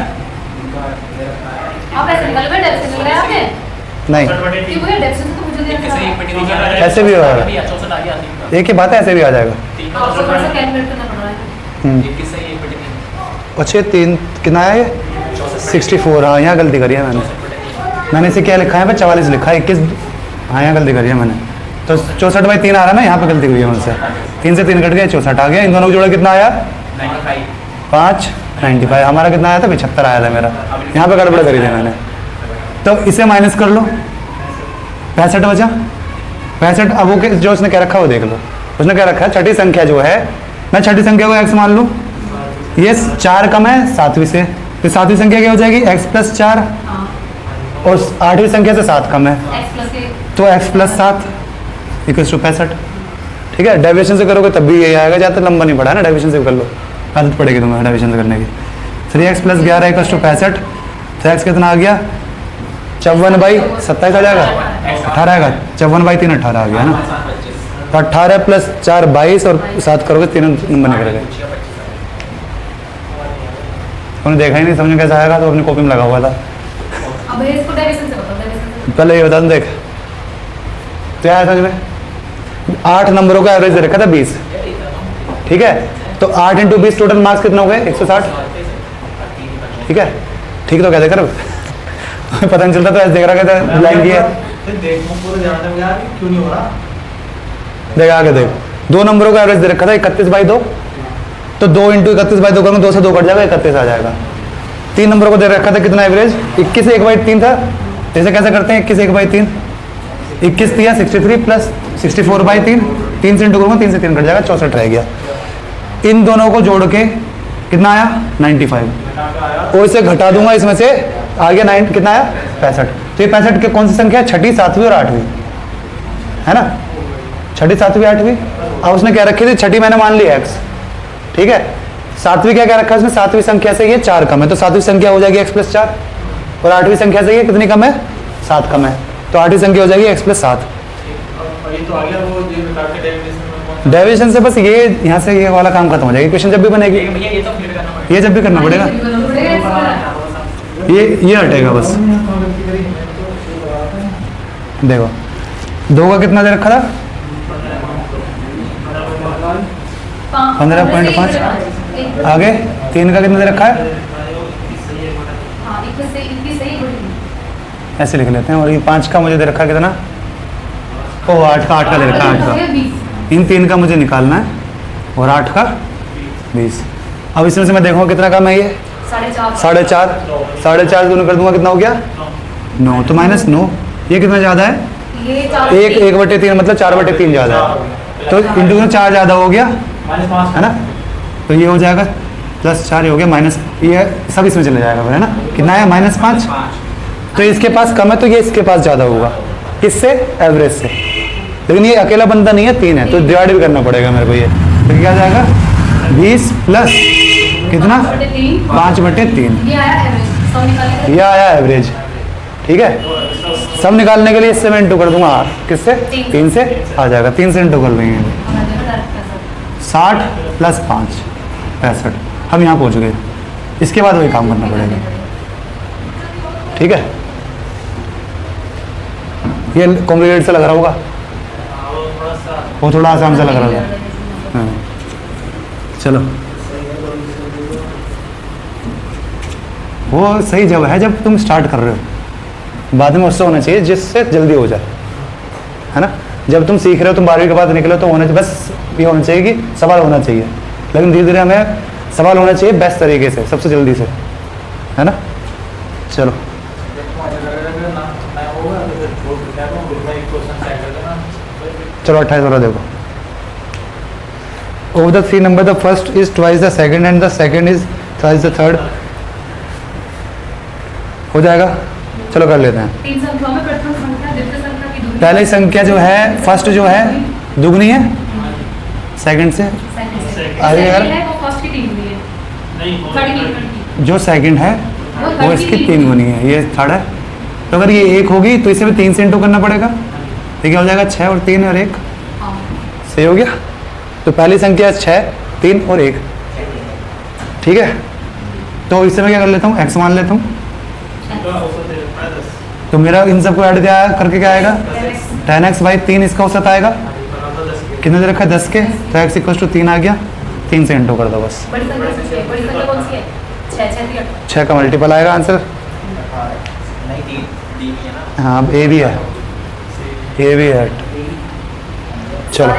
आप ऐसे निकल गए, डेप्थ से निकल गए आपने? नहीं क्यों भैया डेप्थ से तो मुझे दे रखा है। ऐसे भी होगा, एक ही बात है, ऐसे भी आ जाएगा। आपको थोड़ा सा कैलकुलेट करना पड़ रहा है। अच्छे 3 कितना है ये 64, हाँ यहाँ गलती करी है मैंने इसे क्या लिखा है 44 लिखा है, 21, हाँ यहाँ गलती करी है मैंने, तो 64 बाई 3 आ रहा है ना, यहाँ पे गलती हुई है मुझसे, 3 से 3 कट गया 64 आ गया। इन दोनों को जोड़ा कितना आया 595, हमारा कितना आया था 75 आया था मेरा, यहाँ पे गड़बड़ करी थी मैंने। तो इसे माइनस कर लो, 65 बचा 65। अब वो जो उसने क्या रखा वो देख लो, उसने क्या रखा है छठी संख्या जो है, मैं छठी संख्या को x मान लूँ, ये 4 कम है 7वीं से, तो 7वीं संख्या क्या हो जाएगी x + 4 और 8वीं संख्या से 7 कम है तो x + 7 इक्वल्स टू 65, ठीक है। डेविएशन से करोगे तब भी यही आएगा, ज़्यादा लंबा नहीं पड़ा है ना, डेविएशन से कर लो, आदत पड़ेगी तुम्हें डेविएशन से करने की। 3x + 11 इक्वल्स टू 65, तो x कितना आ गया 54 बाई 27 आ जाएगा, 18 आएगा, 54 बाई 3 18 आ गया ना, तो 18 + 4 22 और 7 करोगे 3 नंबर निकल गए। उन्होंने देखा ही नहीं, समझ कैसा आएगा, तो अपनी कॉपी में लगा हुआ था। अब इसको डेविएशन से बताओ, डेविएशन पहले ये बता दूं, देख तो आया समझ में, 8 नंबरों का एवरेज दे रखा था 20, ठीक है। तो 8 × 20 टोटल मार्क्स कितना हो गए 160, ठीक है। ठीक तो क्या देख रहे पता नहीं चलता तो ऐसे देख रहा कहता ब्लाइंड की है। क्यों नहीं हो रहा? देख आगे देख, 2 नंबरों का एवरेज दे रखा था 31/2, तो 2 × 31/2 करूँगा, 2 से 2 कट जाएगा, 31 आ जाएगा। 3 नंबरों को दे रखा था कितना एवरेज 21 1/3 था, जैसे कैसे करते हैं 21 1/3, 21 दिया 63 प्लस 64/3, 3 से इंटू करूँगा, 3 से 3 कट जाएगा, 64 रह गया। इन दोनों को जोड़ के कितना आया 95, और इसे घटा दूंगा, इसमें से आ गया 9 कितना आया 65। तो ये 65 की कौन सी संख्या है, 6ठी 7वीं और 8वीं, है ना, 6ठी 7वीं 8वीं। अब उसने क्या रखी थी 6ठी मैंने मान ली x, ठीक है। 7वीं क्या क्या रखा है उसने, 7वीं संख्या से ये 4 कम है, तो 7वीं संख्या हो जाएगी x + 4, और 8वीं संख्या से ये कितनी कम है 7 कम है, तो 8वीं संख्या हो जाएगी x + 7। ये तो आ गया वो जो बता के डेरिवेशन में कौन सा? डेविएशन से बस ये यहाँ से ये वाला काम खत्म हो जाएगा, क्वेश्चन जब भी बनेगी भैया ये तो क्लियर करना पड़ेगा। ये जब भी करना पड़ेगा, ये हटेगा बस। देखो 2 का कितना दे रखा था 15.5, आगे 3 का कितना दे रखा है, ऐसे लिख लेते हैं। और ये 5 का मुझे दे रखा है कितना, ओ 8 का दे रखा है 8 का। इन 3 का मुझे निकालना है, और 8 का 20। अब इसमें से मैं देखूंगा कितना कम है ये 4.5, 4.5 दोनों कर दूंगा, कितना हो गया 9, तो -9। ये कितना ज़्यादा है 1/3, मतलब 4/3 ज़्यादा है, तो इंटू 4 ज़्यादा हो गया, है ना। तो ये हो जाएगा +4, ये हो गया माइनस, ये सब इसमें चले जाएगा, है ना। कितना है -5, तो इसके पास कम है, तो ये इसके पास ज़्यादा होगा, किससे एवरेज से। लेकिन ये अकेला बंदा नहीं है, 3 है, तो डिवाइड भी करना पड़ेगा मेरे को ये। तो क्या जाएगा 20 प्लस कितना 5/3, ये आया एवरेज, ठीक है। सब निकालने के लिए इससे मैं इंटू कर दूंगा, किससे 3 से आ जाएगा, 3 से इंटू कर लेंगे। 60 + 5 65, हम यहाँ पहुँच गए। इसके बाद वही काम करना पड़ेगा, ठीक है। ये कॉम्प्लिकेटेड से लग रहा होगा, वो थोड़ा आसान सा लग रहा था, हाँ। चलो वो सही जब है जब तुम स्टार्ट कर रहे हो, बाद में उससे होना चाहिए जिससे जल्दी हो जाए, है ना। जब तुम सीख रहे हो, तुम 12वीं के बाद निकलो, तो होना बस ये होना चाहिए कि सवाल होना चाहिए, लेकिन धीरे धीरे हमें सवाल होना चाहिए बेस्ट तरीके से, सबसे जल्दी से, है ना। चलो चलो 28 वाला देखो। Of the 3 number, the first is twice the second and the second is thrice the third. हो जाएगा, चलो कर लेते हैं। 3 संख्याओं में प्रथम संख्या द्वितीय संख्या की दुगनी, पहली संख्या जो है फर्स्ट जो है दुगनी है सेकंड से, आगे अगर फर्स्ट की 3 गुनी है, नहीं थर्ड की जो सेकंड है वो इसकी 3 गुनी है, ये थर्ड है। तो अगर ये 1 होगी तो इसे भी 3 से इंटू करना पड़ेगा, ठीक है। हो जाएगा 6 और 3 और 1, सही हो गया। तो पहली संख्या 6 3 और 1, ठीक है। तो इससे मैं क्या कर लेता हूँ, x मान लेता हूँ। तो मेरा इन सबको ऐड क्या करके क्या आएगा 10x/3, इसका औसत आएगा कितने दे रखा है 10 के, तो x = 3 आ गया, 3 से इंटू कर दो बस। बड़ी संख्या कौन सी है 6 6 का मल्टीपल आएगा आंसर, हाँ अब ए भी है, ए भी है। चलो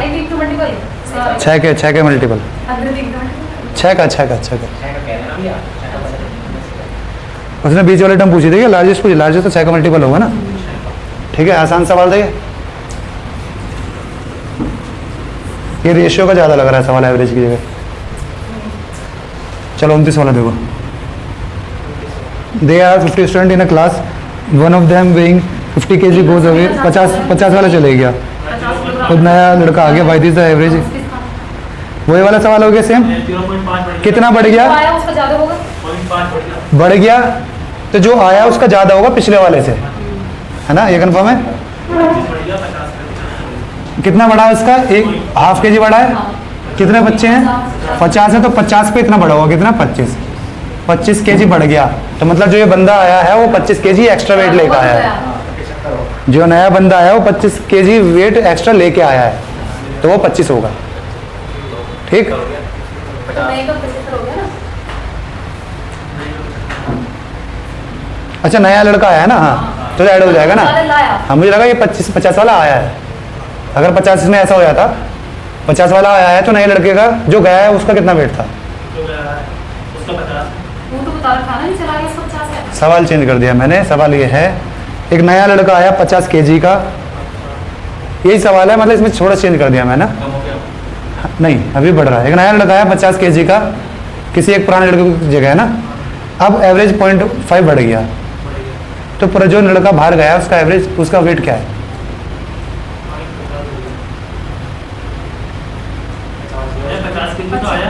6 के मल्टीपल, 6 का उसने बीच वाले टर्म पूछी थी, लार्जेस्ट पूछी, लार्जेस्ट तो 6 का मल्टीपल होगा ना, ठीक है। आसान सवाल था ये रेशियो का ज़्यादा लग रहा है सवाल एवरेज की जगह। चलो 29 वाला देखो। They are 50 student in a class, one of them weighing 50 kg goes away, 50 वाला चले गया, खुद नया लड़का आ गया, बाय दिस द एवरेज। वही वाला सवाल हो गया सेम, कितना बढ़ गया, उसका ज्यादा होगा, बढ़ गया, तो जो आया उसका ज़्यादा होगा पिछले वाले से, है ना, ये कन्फर्म है। कितना बढ़ा है उसका, 1/2 kg बढ़ा है, कितने बच्चे हैं 50 है, तो 50 पे इतना बढ़ा होगा, कितना 25 kg बढ़ गया, तो मतलब जो ये बंदा आया है वो 25 kg एक्स्ट्रा वेट लेकर आया है, जो नया बंदा आया वो 25 kg वेट एक्स्ट्रा लेके आया है, तो वो 25 होगा। ठीक, तो नए का 75 हो गया ना। अच्छा नया लड़का आया है ना, हाँ तो ऐड हो जाएगा ना। सारे लाया। हाँ मुझे लगा ये 25-50 वाला आया है। अगर 50 में ऐसा हो जाता, 50 वाला आया है तो नए लड़के का जो गया है उसका कितना वेट था? उसका 50। वो तो बता रखा ना, नहीं चला गया 150 है। सवाल चेंज कर दिया मैंने। सवाल ये है, एक नया लड़का आया 50 kg का, यही सवाल है, मतलब इसमें थोड़ा चेंज कर दिया मैंने। कम हो गया। नहीं अभी बढ़ रहा है। एक नया लड़का आया 50 kg का किसी एक पुराने लड़के की जगह है ना, अब एवरेज 0.5 बढ़ गया, तो पूरा जो लड़का बाहर गया उसका एवरेज, उसका वेट क्या है?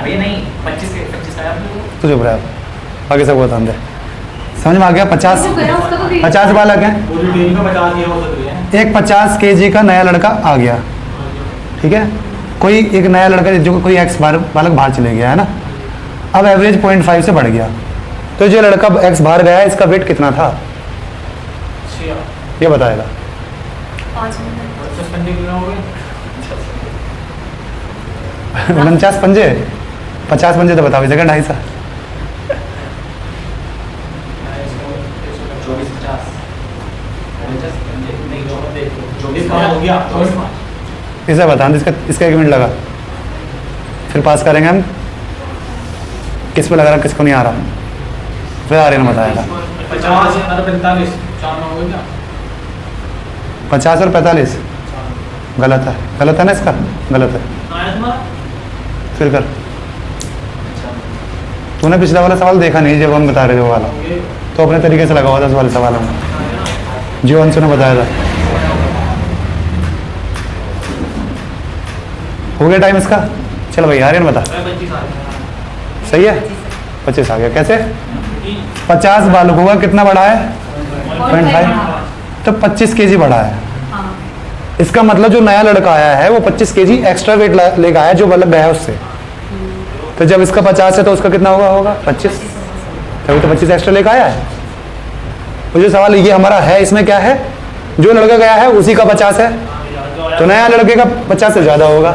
भैया नहीं 25 आया आपने। तो चुप रहा है, आगे सब बता दे। समझ में आ गया? 50 जो गया उसका तो 50 बालक है, पूरी टीम का 50 ये हो सकती है। एक 50 kg का नया लड़का आ गया, ठीक है। कोई एक नया लड़का जो कोई एक्स बालक बाहर चले गया है ना, अब एवरेज 0.5 से बढ़ गया, तो जो लड़का एक्स बाहर गया है इसका वेट कितना था ये बताएगा। 5 मिनट। 55 किलो हो गए। 49 पंजे, 50 पंजे तो बताओ इस जगह 250। 24 हो गया। इसे बता दे, इसका 1 मिनट लगा, फिर पास करेंगे हम। किस पे लगा रहा, किसको नहीं आ रहा, फिर आर्यन बताएगा। 50 और 45 4 हो गया। 50 और 45 गलत है, गलत है ना, इसका गलत है। आया तुम्हारा? फिर कर। तूने पिछला वाला सवाल देखा नहीं जब हम बता रहे थे वो वाला, तो अपने तरीके से लगा हुआ था उस वाले सवाल में, जो अंशु ने बताया था। हो गया टाइम इसका। चल भाई आर्यन बता। 25 आ गया। सही है, 25 आ गया। कैसे? 50 बालकों का कितना बढ़ा है? 0.5, तो 25 kg बढ़ा है। हाँ। इसका मतलब जो नया लड़का आया है वो 25 kg एक्स्ट्रा वेट लेकर आया जो बालक गया है उससे। तो जब इसका 50 है तो उसका कितना होगा 25, तभी तो 25 एक्स्ट्रा लेकर आया है। तो जो सवाल ये हमारा है, इसमें क्या है, जो लड़का गया है उसी का 50 है, तो नया लड़के का 50 से ज़्यादा होगा,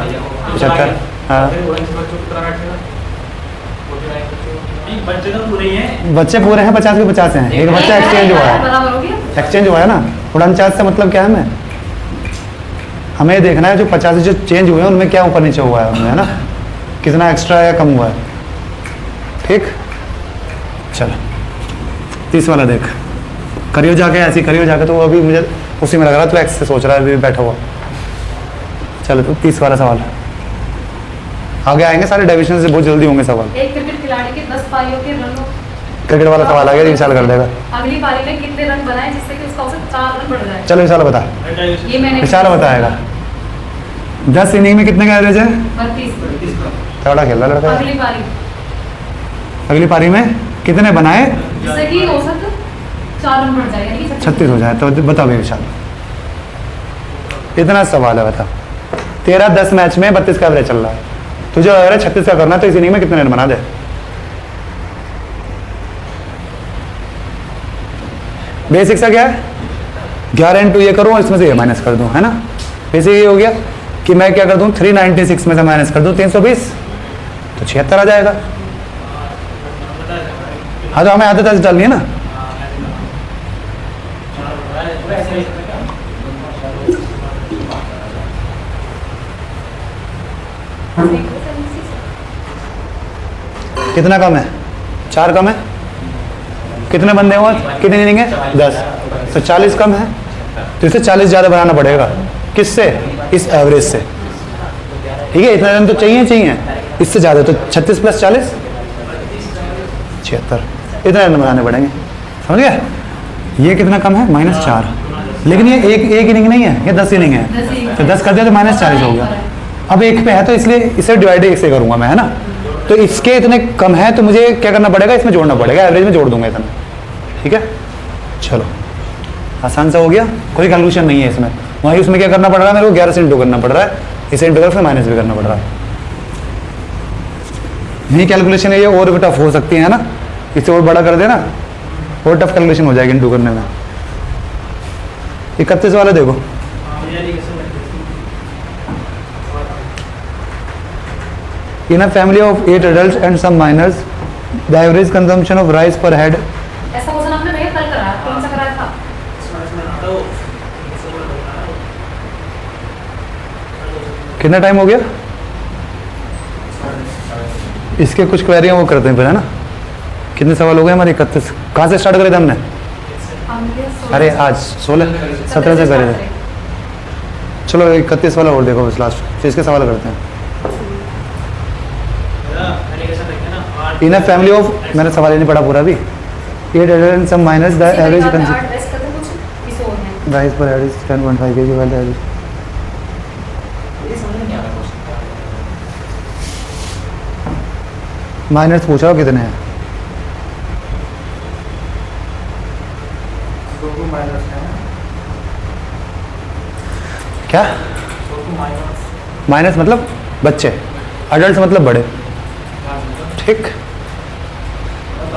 75। हाँ बच्चे तो पूरे ही हैं। बच्चे पूरे हैं, 50 के 50 हैं, एक बच्चा एक्सचेंज हुआ है। बराबर हो गया। एक्सचेंज हुआ है ना। 49 से मतलब क्या है, हमें देखना है जो 50 जो चेंज हुए हैं उनमें क्या ऊपर नीचे हुआ है उनमें, है ना, कितना एक्स्ट्रा या कम हुआ है। ठीक, चलो 30 वाला देख, करियो जाके, ऐसी करियो जाके, तो वो अभी मुझे उसी में लग रहा है, तो एक्स से सोच रहा है अभी बैठा हुआ। चलो तो 30 वाला सवाल आगे आएंगे, सारे डिविजन से बहुत जल्दी होंगे सवाल। एक क्रिकेट खिलाड़ी के 10 पारियों के रनों, क्रिकेट वाला सवाल आ गया, विशाल कर देगा। अगली पारी में कितने रन बनाए जिससे कि उसका औसत 4 रन बढ़ जाए। चलो विशाल बता, ये मैंने विशाल बताएगा। 10 इनिंग में कितने का एवरेज है? 32। तगड़ा खेल रहा लड़का। अगली पारी अगली पारी में कितने बनाए? जिससे कि औसत 4 रन बढ़ जाए, यानी कि 36 हो जाए। तो बता भाई विशाल, इतना सवाल है, बता। तेरा 10 मैच में 32 का एवरेज चल रहा है, तुझे अगर 36 का करना है तो इस इनिंग में कितने रन बना दे? बेसिक सा क्या है, 11 इंटू ये करूँ, इसमें से ये माइनस कर दूँ, है ना। बेसिक ये हो गया कि मैं क्या कर दूँ, 396 में से माइनस कर दूँ 320, तो 76 आ जाएगा। हाँ तो हमें आदत ऐसे डालनी है ना। कितना कम है? 4 कम है। कितने बंदे हुआ, कितनी इनिंग है? 10, तो 40 कम है, तो इसे 40 ज़्यादा बनाना पड़ेगा। किससे? इस एवरेज से। ठीक है, इतने रन तो चाहिए, इससे ज़्यादा, तो 36 + 40 76, इतने रन बनाने पड़ेंगे। समझ गया? ये कितना कम है? -4। लेकिन ये एक इनिंग नहीं है, ये 10 इनिंग है, तो 10 कर दिया तो -40 हो गया। अब एक पे है तो इसलिए इसे डिवाइड इससे करूँगा मैं, है ना। तो इसके इतने कम है तो मुझे क्या करना पड़ेगा, इसमें जोड़ना पड़ेगा, एवरेज में जोड़ दूंगा इतना। ठीक है, चलो आसान सा हो गया, कोई कैलकुलेशन नहीं है इसमें। वहीं उसमें क्या करना पड़ रहा है, मेरे को 11 से इंटू करना पड़ रहा है, इसे इंटू करके माइनस भी करना पड़ रहा है। यही कैलकुलेशन है, ये और भी टफ हो सकती है ना, इसे और बड़ा कर देना, और टफ कैलकुलेशन हो जाएगी इंटू करने में। 31 वाला देखो। In a family of 8 adults and some minors, the average consumption of rice per head ऐसा क्वेश्चन आपने भैया कल कराया, कौन सा कराया था? कितना टाइम हो गया? इसके कुछ क्वेरियाँ वो करते हैं फिर, है ना? कितने सवाल हो गए हमारे? 31। कहाँ से स्टार्ट करे थे हमने? अरे आज 16 17 से करे थे। चलो 31 वाला और देखो बस लास्ट, फिर इसके सवाल करते हैं। इन अ फैमिली ऑफ, मैंने सवाल ही नहीं पढ़ा पूरा भी। 8 adults and some minors, the average rice per head is 10.5 kg, while the average minus पूछा हो कितने हैं? क्या माइनस मतलब बच्चे, अडल्ट मतलब बड़े। ठीक,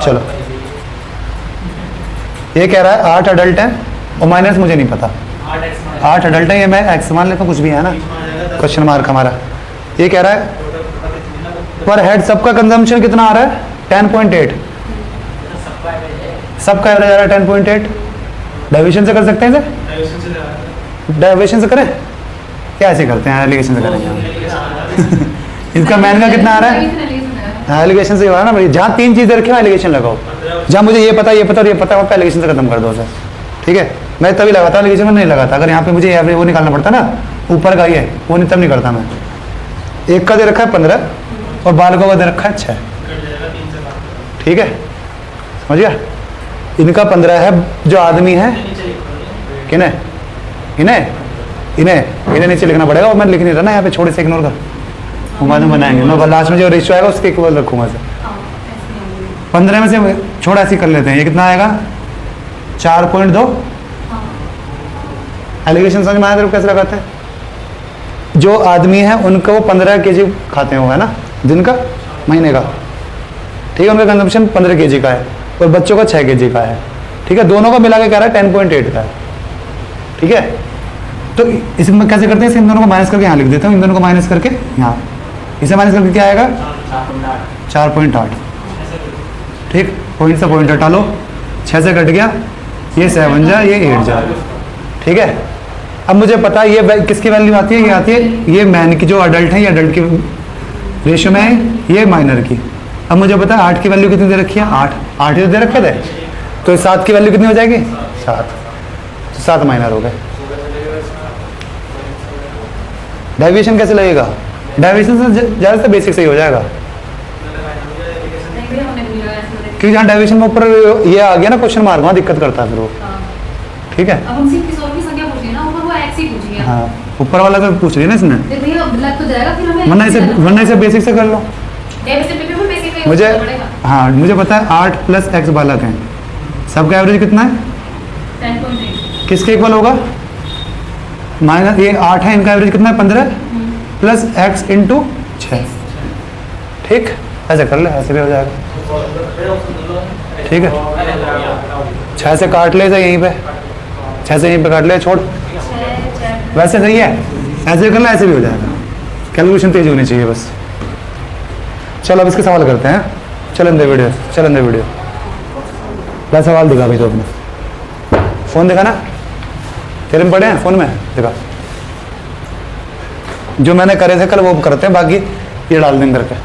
चलो ये कह रहा है 8 अडल्ट हैं और माइनस मुझे नहीं पता। 8 अडल्ट हैं, ये मैं एक्स मान लेता हूँ, कुछ भी है ना, क्वेश्चन मार्क हमारा। ये कह रहा है पर हेड सबका कंजम्पशन कितना आ रहा है? 10.8। सबका एवरेज आ रहा है 10.8। डाइविएशन से कर सकते हैं इसे? डाइविएशन से करें क्या? ऐसे करते हैं, एलिगेशन से करेंगे। इसका मैन का कितना आ रहा है? एलिगेशन से हो रहा है ना भाई। जहाँ 3 चीज़ें रखी हो एलिगेशन लगाओ। जहाँ मुझे ये पता, ये पता और ये पता, वहाँ पे एलिगेशन से खत्म कर दो उसे। ठीक है, मैं तभी लगाता एलिगेशन में नहीं लगाता। अगर यहाँ पे मुझे एवरेज वो निकालना पड़ता ना, ऊपर का ये वो नहीं, तब नहीं करता मैं। एक का दे रखा है 15 और बालकों का दे रखा है 6। ठीक है, समझ गया? इनका 15 है जो आदमी है, किन्हें इन्हें इन्हें इन्हें नीचे लिखना पड़ेगा, और मैं लिख नहीं रहा ना यहाँ पे, छोटे से इग्नोर कर, वो बाद में बनाएंगे। मैं लास्ट में जो रेशियो आएगा उसके इक्वल रखूंगा सर। 15 में से छोड़ा ऐसे कर लेते हैं, ये कितना आएगा? 4.2। एलिगेशन समझ में आया तेरे को कैसे लगाते हैं? जो आदमी है उनको वो 15 kg खाते हो, है ना, दिन का, महीने का। ठीक है, उनका कंजम्पशन 15 kg का है और बच्चों का 6 kg का है। ठीक है, दोनों का मिला के कह रहा है 10.8 का है। ठीक है, तो इसमें कैसे करते हैं? इन दोनों को माइनस करके यहाँ लिख देता हूँ, इन दोनों को माइनस करके यहाँ, इसे माइनस करके क्या आएगा? 4.8। ठीक, पॉइंट से पॉइंट हटा लो, 6 से कट गया, ये 7 जा, ये 8 जा। ठीक है, अब मुझे पता है ये किसकी वैल्यू आती है? ये आती है ये मैन की, जो अडल्ट है, ये अडल्ट की रेशियो में है, ये माइनर की। अब मुझे पता है 8 की वैल्यू कितनी दे रखी है? 8 ही तो दे रखे थे, तो 7 की वैल्यू कितनी हो जाएगी? 7, तो 7 माइनर हो गए। डाइविएशन कैसे लगेगा? डाइविएशन से ज़्यादा से बेसिक सही हो जाएगा, क्योंकि जहाँ डाइविएशन में ऊपर ये आ गया ना क्वेश्चन मार्क, वहाँ दिक्कत करता है फिर वो। ठीक है, अब उनसे किसी और की संख्या पूछी ना, ऊपर वो एक्स ही पूछी है। हाँ, ऊपर वाला तो पूछ रही है ना इसने, भैया लग तो जाएगा, फिर हमें वरना इसे बेसिक से कर लो। मुझे हाँ, मुझे पता है 8 + x बालक हैं, सबका एवरेज कितना है? 10.8। किसके इक्वल होगा? माइनस ये 8 है, इनका एवरेज कितना है? 15 + x × 6। ठीक, ऐसे कर ले, ऐसे भी हो जाएगा। ठीक है, 6 से काट ले इसे यहीं पे, 6 से यहीं पे काट ले, छोड़, वैसे सही है, ऐसे कर ले, ऐसे भी हो जाएगा। कैलकुलेशन तेज होनी चाहिए बस। चलो अब इसके सवाल करते हैं। चलन दे वीडियो, चलन दे वीडियो। क्या सवाल दिखा भाई तो अपने फ़ोन दिखा ना, तेरे में पढ़े हैं फ़ोन में, दिखा। जो मैंने करे थे कल वो करते हैं, बाकी ये डाल देंगे करके।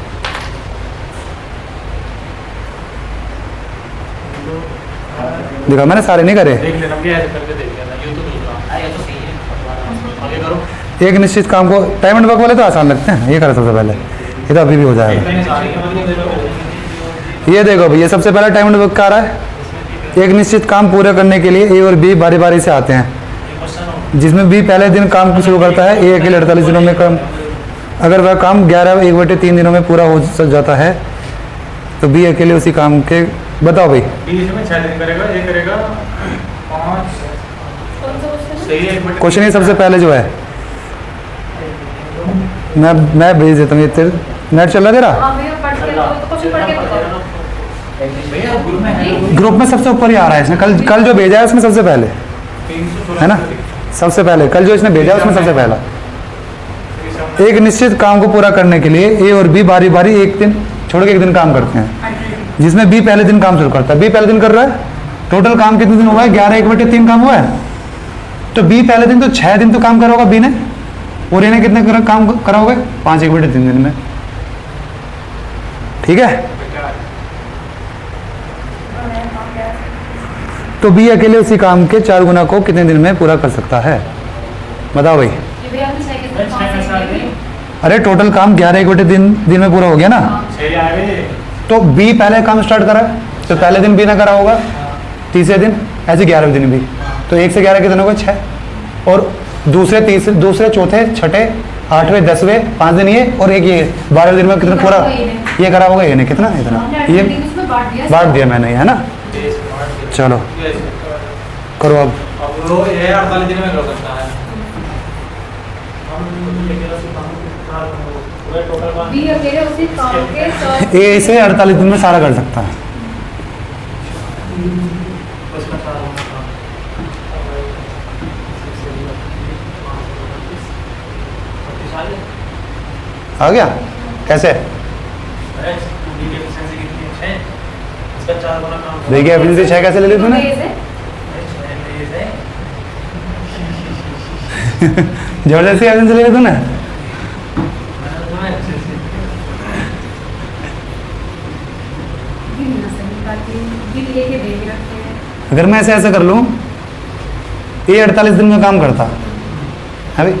दिखा, मैंने सारे नहीं करे। देख लेना, ये ऐसे करके देख लेना, ये तो नहीं रहा। ये तो सही है, आगे करो। एक निश्चित काम को टाइम एंड वर्क वाले तो आसान लगते हैं, ये करो सबसे पहले, ये तो अभी भी हो जाएगा। ये देखो भैया, सबसे पहला टाइम एंड वर्क का आ रहा है। एक निश्चित काम पूरा करने के लिए ए और बी बारी बारी से आते हैं, जिसमें बी पहले दिन काम शुरू करता है, ए अकेले 48 दिनों में काम, अगर वह काम 11/1/3 दिनों में पूरा हो जाता है तो बी अकेले उसी काम के, बताओ भाई। बी इसमें 6 दिन करेगा, ये करेगा 5, सही है। क्वेश्चन ये सबसे पहले जो है, मैं भेज देता हूँ, ये तेरे नेट चल रहा है तेरा? हाँ भैया, पढ़ के तो कुछ पढ़ के बताओ। भैया ग्रुप में है, ग्रुप में सबसे ऊपर ही आ रहा है इसमें, कल जो भेजा है उसमें सबसे पहले, 316 है ना? सबसे पहले कल जो इसने भेजा उसमें सबसे पहला, एक निश्चित काम को पूरा करने के लिए ए और बी बारी बारी एक दिन छोड़ के एक दिन काम करते हैं, जिसमें बी पहले दिन काम शुरू करता है। बी पहले दिन कर रहा है, टोटल काम कितने दिन हुआ है? 11 1/3 काम हुआ है। तो बी पहले दिन तो 6 दिन तो काम करा होगा बी ने, और इन्हें कितने काम करा होगा? 5 1/3 दिन में। ठीक है, तो बी अकेले उसी काम के 4 गुना को कितने दिन में पूरा कर सकता है? बताओ भाई। ये भी आपने सही किया, 5 से 6 दिन। अरे टोटल काम 11 1/3 दिन में पूरा हो गया ना, तो बी पहले काम स्टार्ट करा है, तो पहले दिन बी ना करा होगा, तीसरे दिन ऐसे 11वें दिन भी, तो 1 से 11 कितने हो गए? 6। और दूसरे चौथे छठे 8वें 10वें 5 दिन ये, और एक ये 12वें दिन में कितना पूरा ये करा होगा? ये नहीं कितना इतना ये बांट दिया मैंने, है ना। चलो करो अब। वो ये 48 दिन में कर सकता है। बी अकेले उसी काम के ए इसे 48 दिन में सारा कर सकता है। आ गया कैसे? देखिए एफिशिएंसी 6 कैसे ले ली तूने? जबरदस्ती एफिशिएंसी ले ली तूने। अगर मैं ऐसे कर लूँ, ये 48 दिन में काम करता है भाई,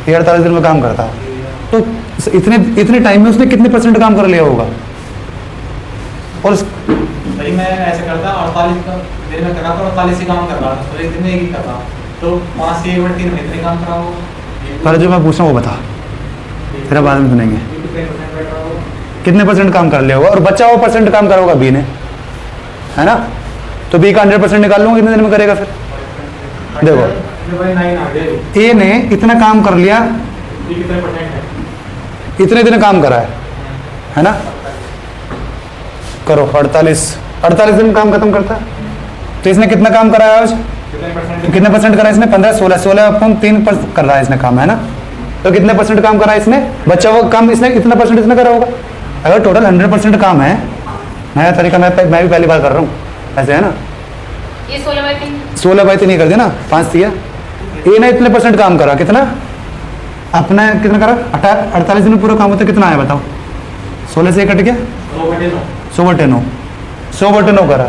ये 48 दिन में काम करता, तो इतने टाइम में उसने कितने % काम कर लिया होगा? और भाई मैं ऐसे करता 48 दिन में करा, तो 48 ही काम कर रहा था, तो एक दिन में एक ही कर रहा, तो 5 से 1/3 में इतने काम करा होगा। पर जो मैं पूछ रहा हूँ वो बता, फिर बाद में सुनेंगे कितने % काम कर लिया होगा, और बच्चा वो % काम करा होगा बी ने, है ना। तो बी का 100% निकाल लूँगा, कितने दिन में करेगा? फिर देखो ए ने इतना काम कर लिया, इतने दिन काम करा है ना। करो 48 दिन काम खत्म करता है, तो इसने कितना काम करा है आज? कितने % करा इसने? 15 16 पर कर रहा है इसने काम, है ना। तो कितने % काम करा इसने? बच्चा वो काम इसने इतना % इसने करा होगा। अगर टोटल 100% काम है, नया तरीका मैं भी पहली बार कर रहा हूँ ऐसे, है ना। ये 16/3 16/3 कर देना, 5 दिया। ए ने इतने % काम करा, कितना अपना कितना करा? 48 दिन में पूरा काम होता है, कितना आया बताओ? 16 से कट गया 100/9 करा।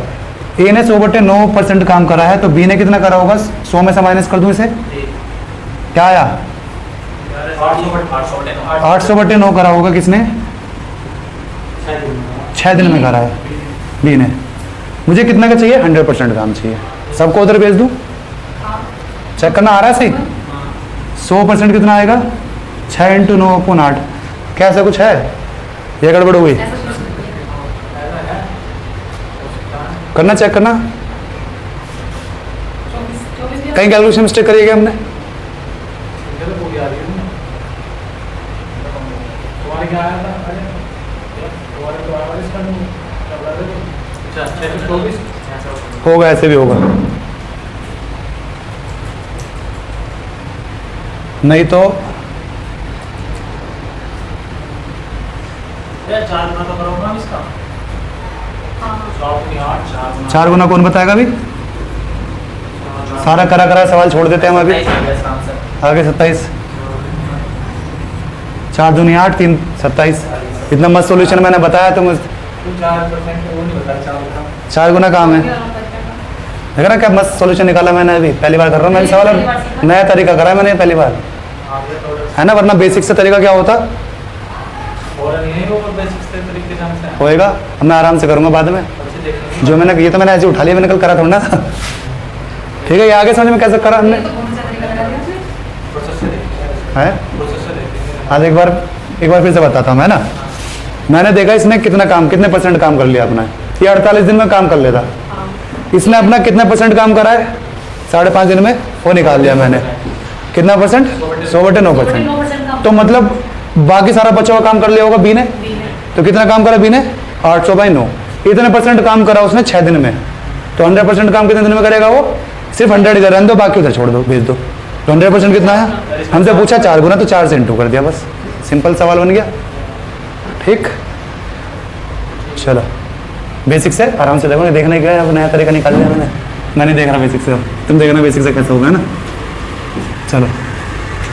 ए ने 100/9% काम करा है, तो बी ने कितना करा होगा? 100 में से माइनस कर दूं इसे, क्या आया? 800/9 करा होगा किसने? 6 दिन में करा है बी ने। मुझे कितना का चाहिए? 100% काम चाहिए। सबको उधर भेज दूं, चेक करना आ रहा है सही? 100% कितना आएगा? 6 × 9/8। क्या ऐसा कुछ है? ये गड़बड़ हुई? करना, चेक करना, कहीं कैलकुलेशन मिस्टेक करिएगा हमने। होगा, ऐसे भी होगा, नहीं तो 4 गुना कौन बताएगा अभी? सारा करा सवाल छोड़ देते हैं हम अभी। आगे 27, 4 दूनी 8, 3 27। इतना मस्त सॉल्यूशन मैंने बताया तो मुझे 4 गुना काम है। देख रहा क्या मस्त सॉल्यूशन निकाला मैंने अभी, पहली बार कर रहा हूँ मैं सवाल, नया तरीका करा है मैंने पहली बार, है ना। वरना बेसिक से तरीका क्या होता? होएगा, अब मैं आराम से करूँगा बाद में। जो मैंने ये तो मैंने ऐसे उठा लिया, मैंने कल करा थोड़ा था। ठीक है, ये आगे समझ में कैसे करा हमने है। आज एक बार फिर से बताता हूँ, है ना। मैंने देखा इसने कितना काम, कितने % काम कर लिया अपना। ये 48 दिन में काम कर लेता, इसने अपना कितने % काम करा है? 5.5 दिन में वो निकाल लिया मैंने। कितना %? 100/9%। तो मतलब बाकी सारा बचा हुआ काम कर लिया होगा बी ने। तो कितना काम करा बी ने? 800/9। इतने % काम करा उसने 6 दिन में। तो 100% काम कितने दिन में करेगा वो? सिर्फ 100 इधर रहने दो, बाकी उधर छोड़ दो, भेज दो। तो 100% कितना है? हमसे पूछा 4 गुना, तो 4 से इंटू कर दिया, बस सिंपल सवाल बन गया। ठीक, चलो बेसिक से आराम से देखो, देखने का अब नया तरीका निकाल लिया मैं नहीं देख रहा बेसिक से, तुम देखना बेसिक से कैसे होगा ना। चलो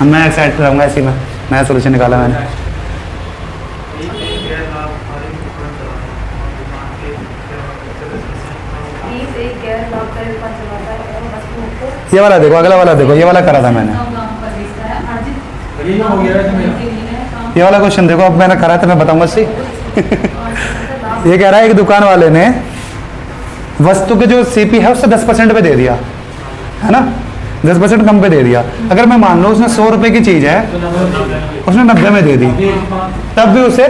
अब मैं एक्साइटेड रहूँगा इसी में, नया सोल्यूशन निकाला मैंने। ये वाला देखो, अगला वाला देखो, ये वाला करा था मैंने, ये वाला क्वेश्चन देखो, अब मैंने करा था, मैं बताऊंगा सी। ये कह रहा है एक दुकान वाले ने वस्तु के जो सीपी है उससे 10% पे दे दिया, है ना, 10% कम पे दे दिया। अगर मैं मान लो उसने 100 रुपए की चीज है, उसने 90 में दे दी, तब भी उसे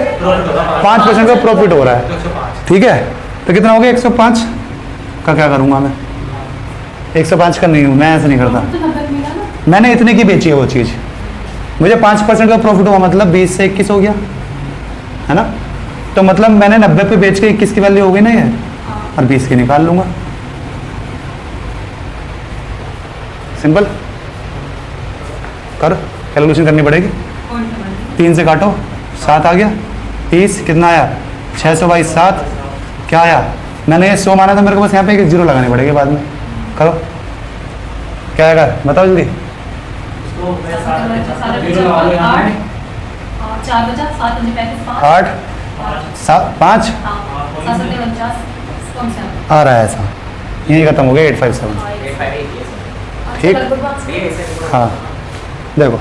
5% का प्रॉफिट हो रहा है। ठीक है, तो कितना हो गया? 105 का क्या करूंगा मैं? 105 का नहीं हूँ मैं, ऐसे नहीं करता। मैंने इतने की बेची है वो चीज़, मुझे 5% का प्रॉफिट हुआ, मतलब 20 से 21 हो गया, है ना। तो मतलब मैंने 90 पे बेच के 21 की वैल्यू हो गई ना ये, और 20 की निकाल लूंगा। सिंपल कर, कैलकुलेशन करनी पड़ेगी। 3 से काटो, 7 आ गया। 30 कितना आया? 600 बाई 7 क्या आया? मैंने ये 100 माना था, मेरे को बस यहाँ पे एक 0 लगानी पड़ेगी बाद में। करो, क्या आएगा बताओ जल्दी। 8 7 5 आ रहा है ऐसा, यही खत्म हो गया 857। ठीक, हाँ देखो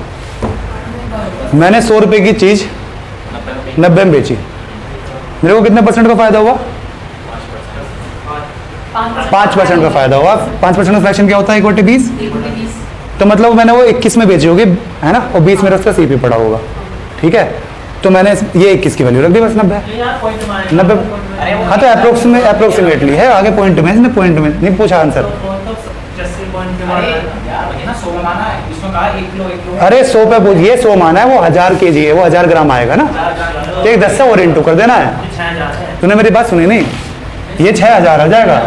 मैंने 100 रुपए की चीज 90 में बेची, मेरे को कितने परसेंट का फायदा हुआ? 5% का फायदा हुआ। 5% का फ्रैक्शन क्या होता है? 1/20। तो मतलब मैंने वो 21 में बेची होगी, है ना, और 20 मेरा उसका सीपी पड़ा होगा। ठीक है, तो मैंने ये 21 की वैल्यू रख दी, बस 90। हाँ तो अप्रोक्सीमेटली है, आगे पॉइंट में, इसने पॉइंट में नहीं पूछा आंसर। अरे 100 पे पूछ, ये 100 माना है, वो 1000 kg है, वो 1000 ग्राम आएगा ना, तो एक 10 से और इंटू कर देना है। तूने मेरी बात सुनी नहीं? ये 6000 आ जाएगा।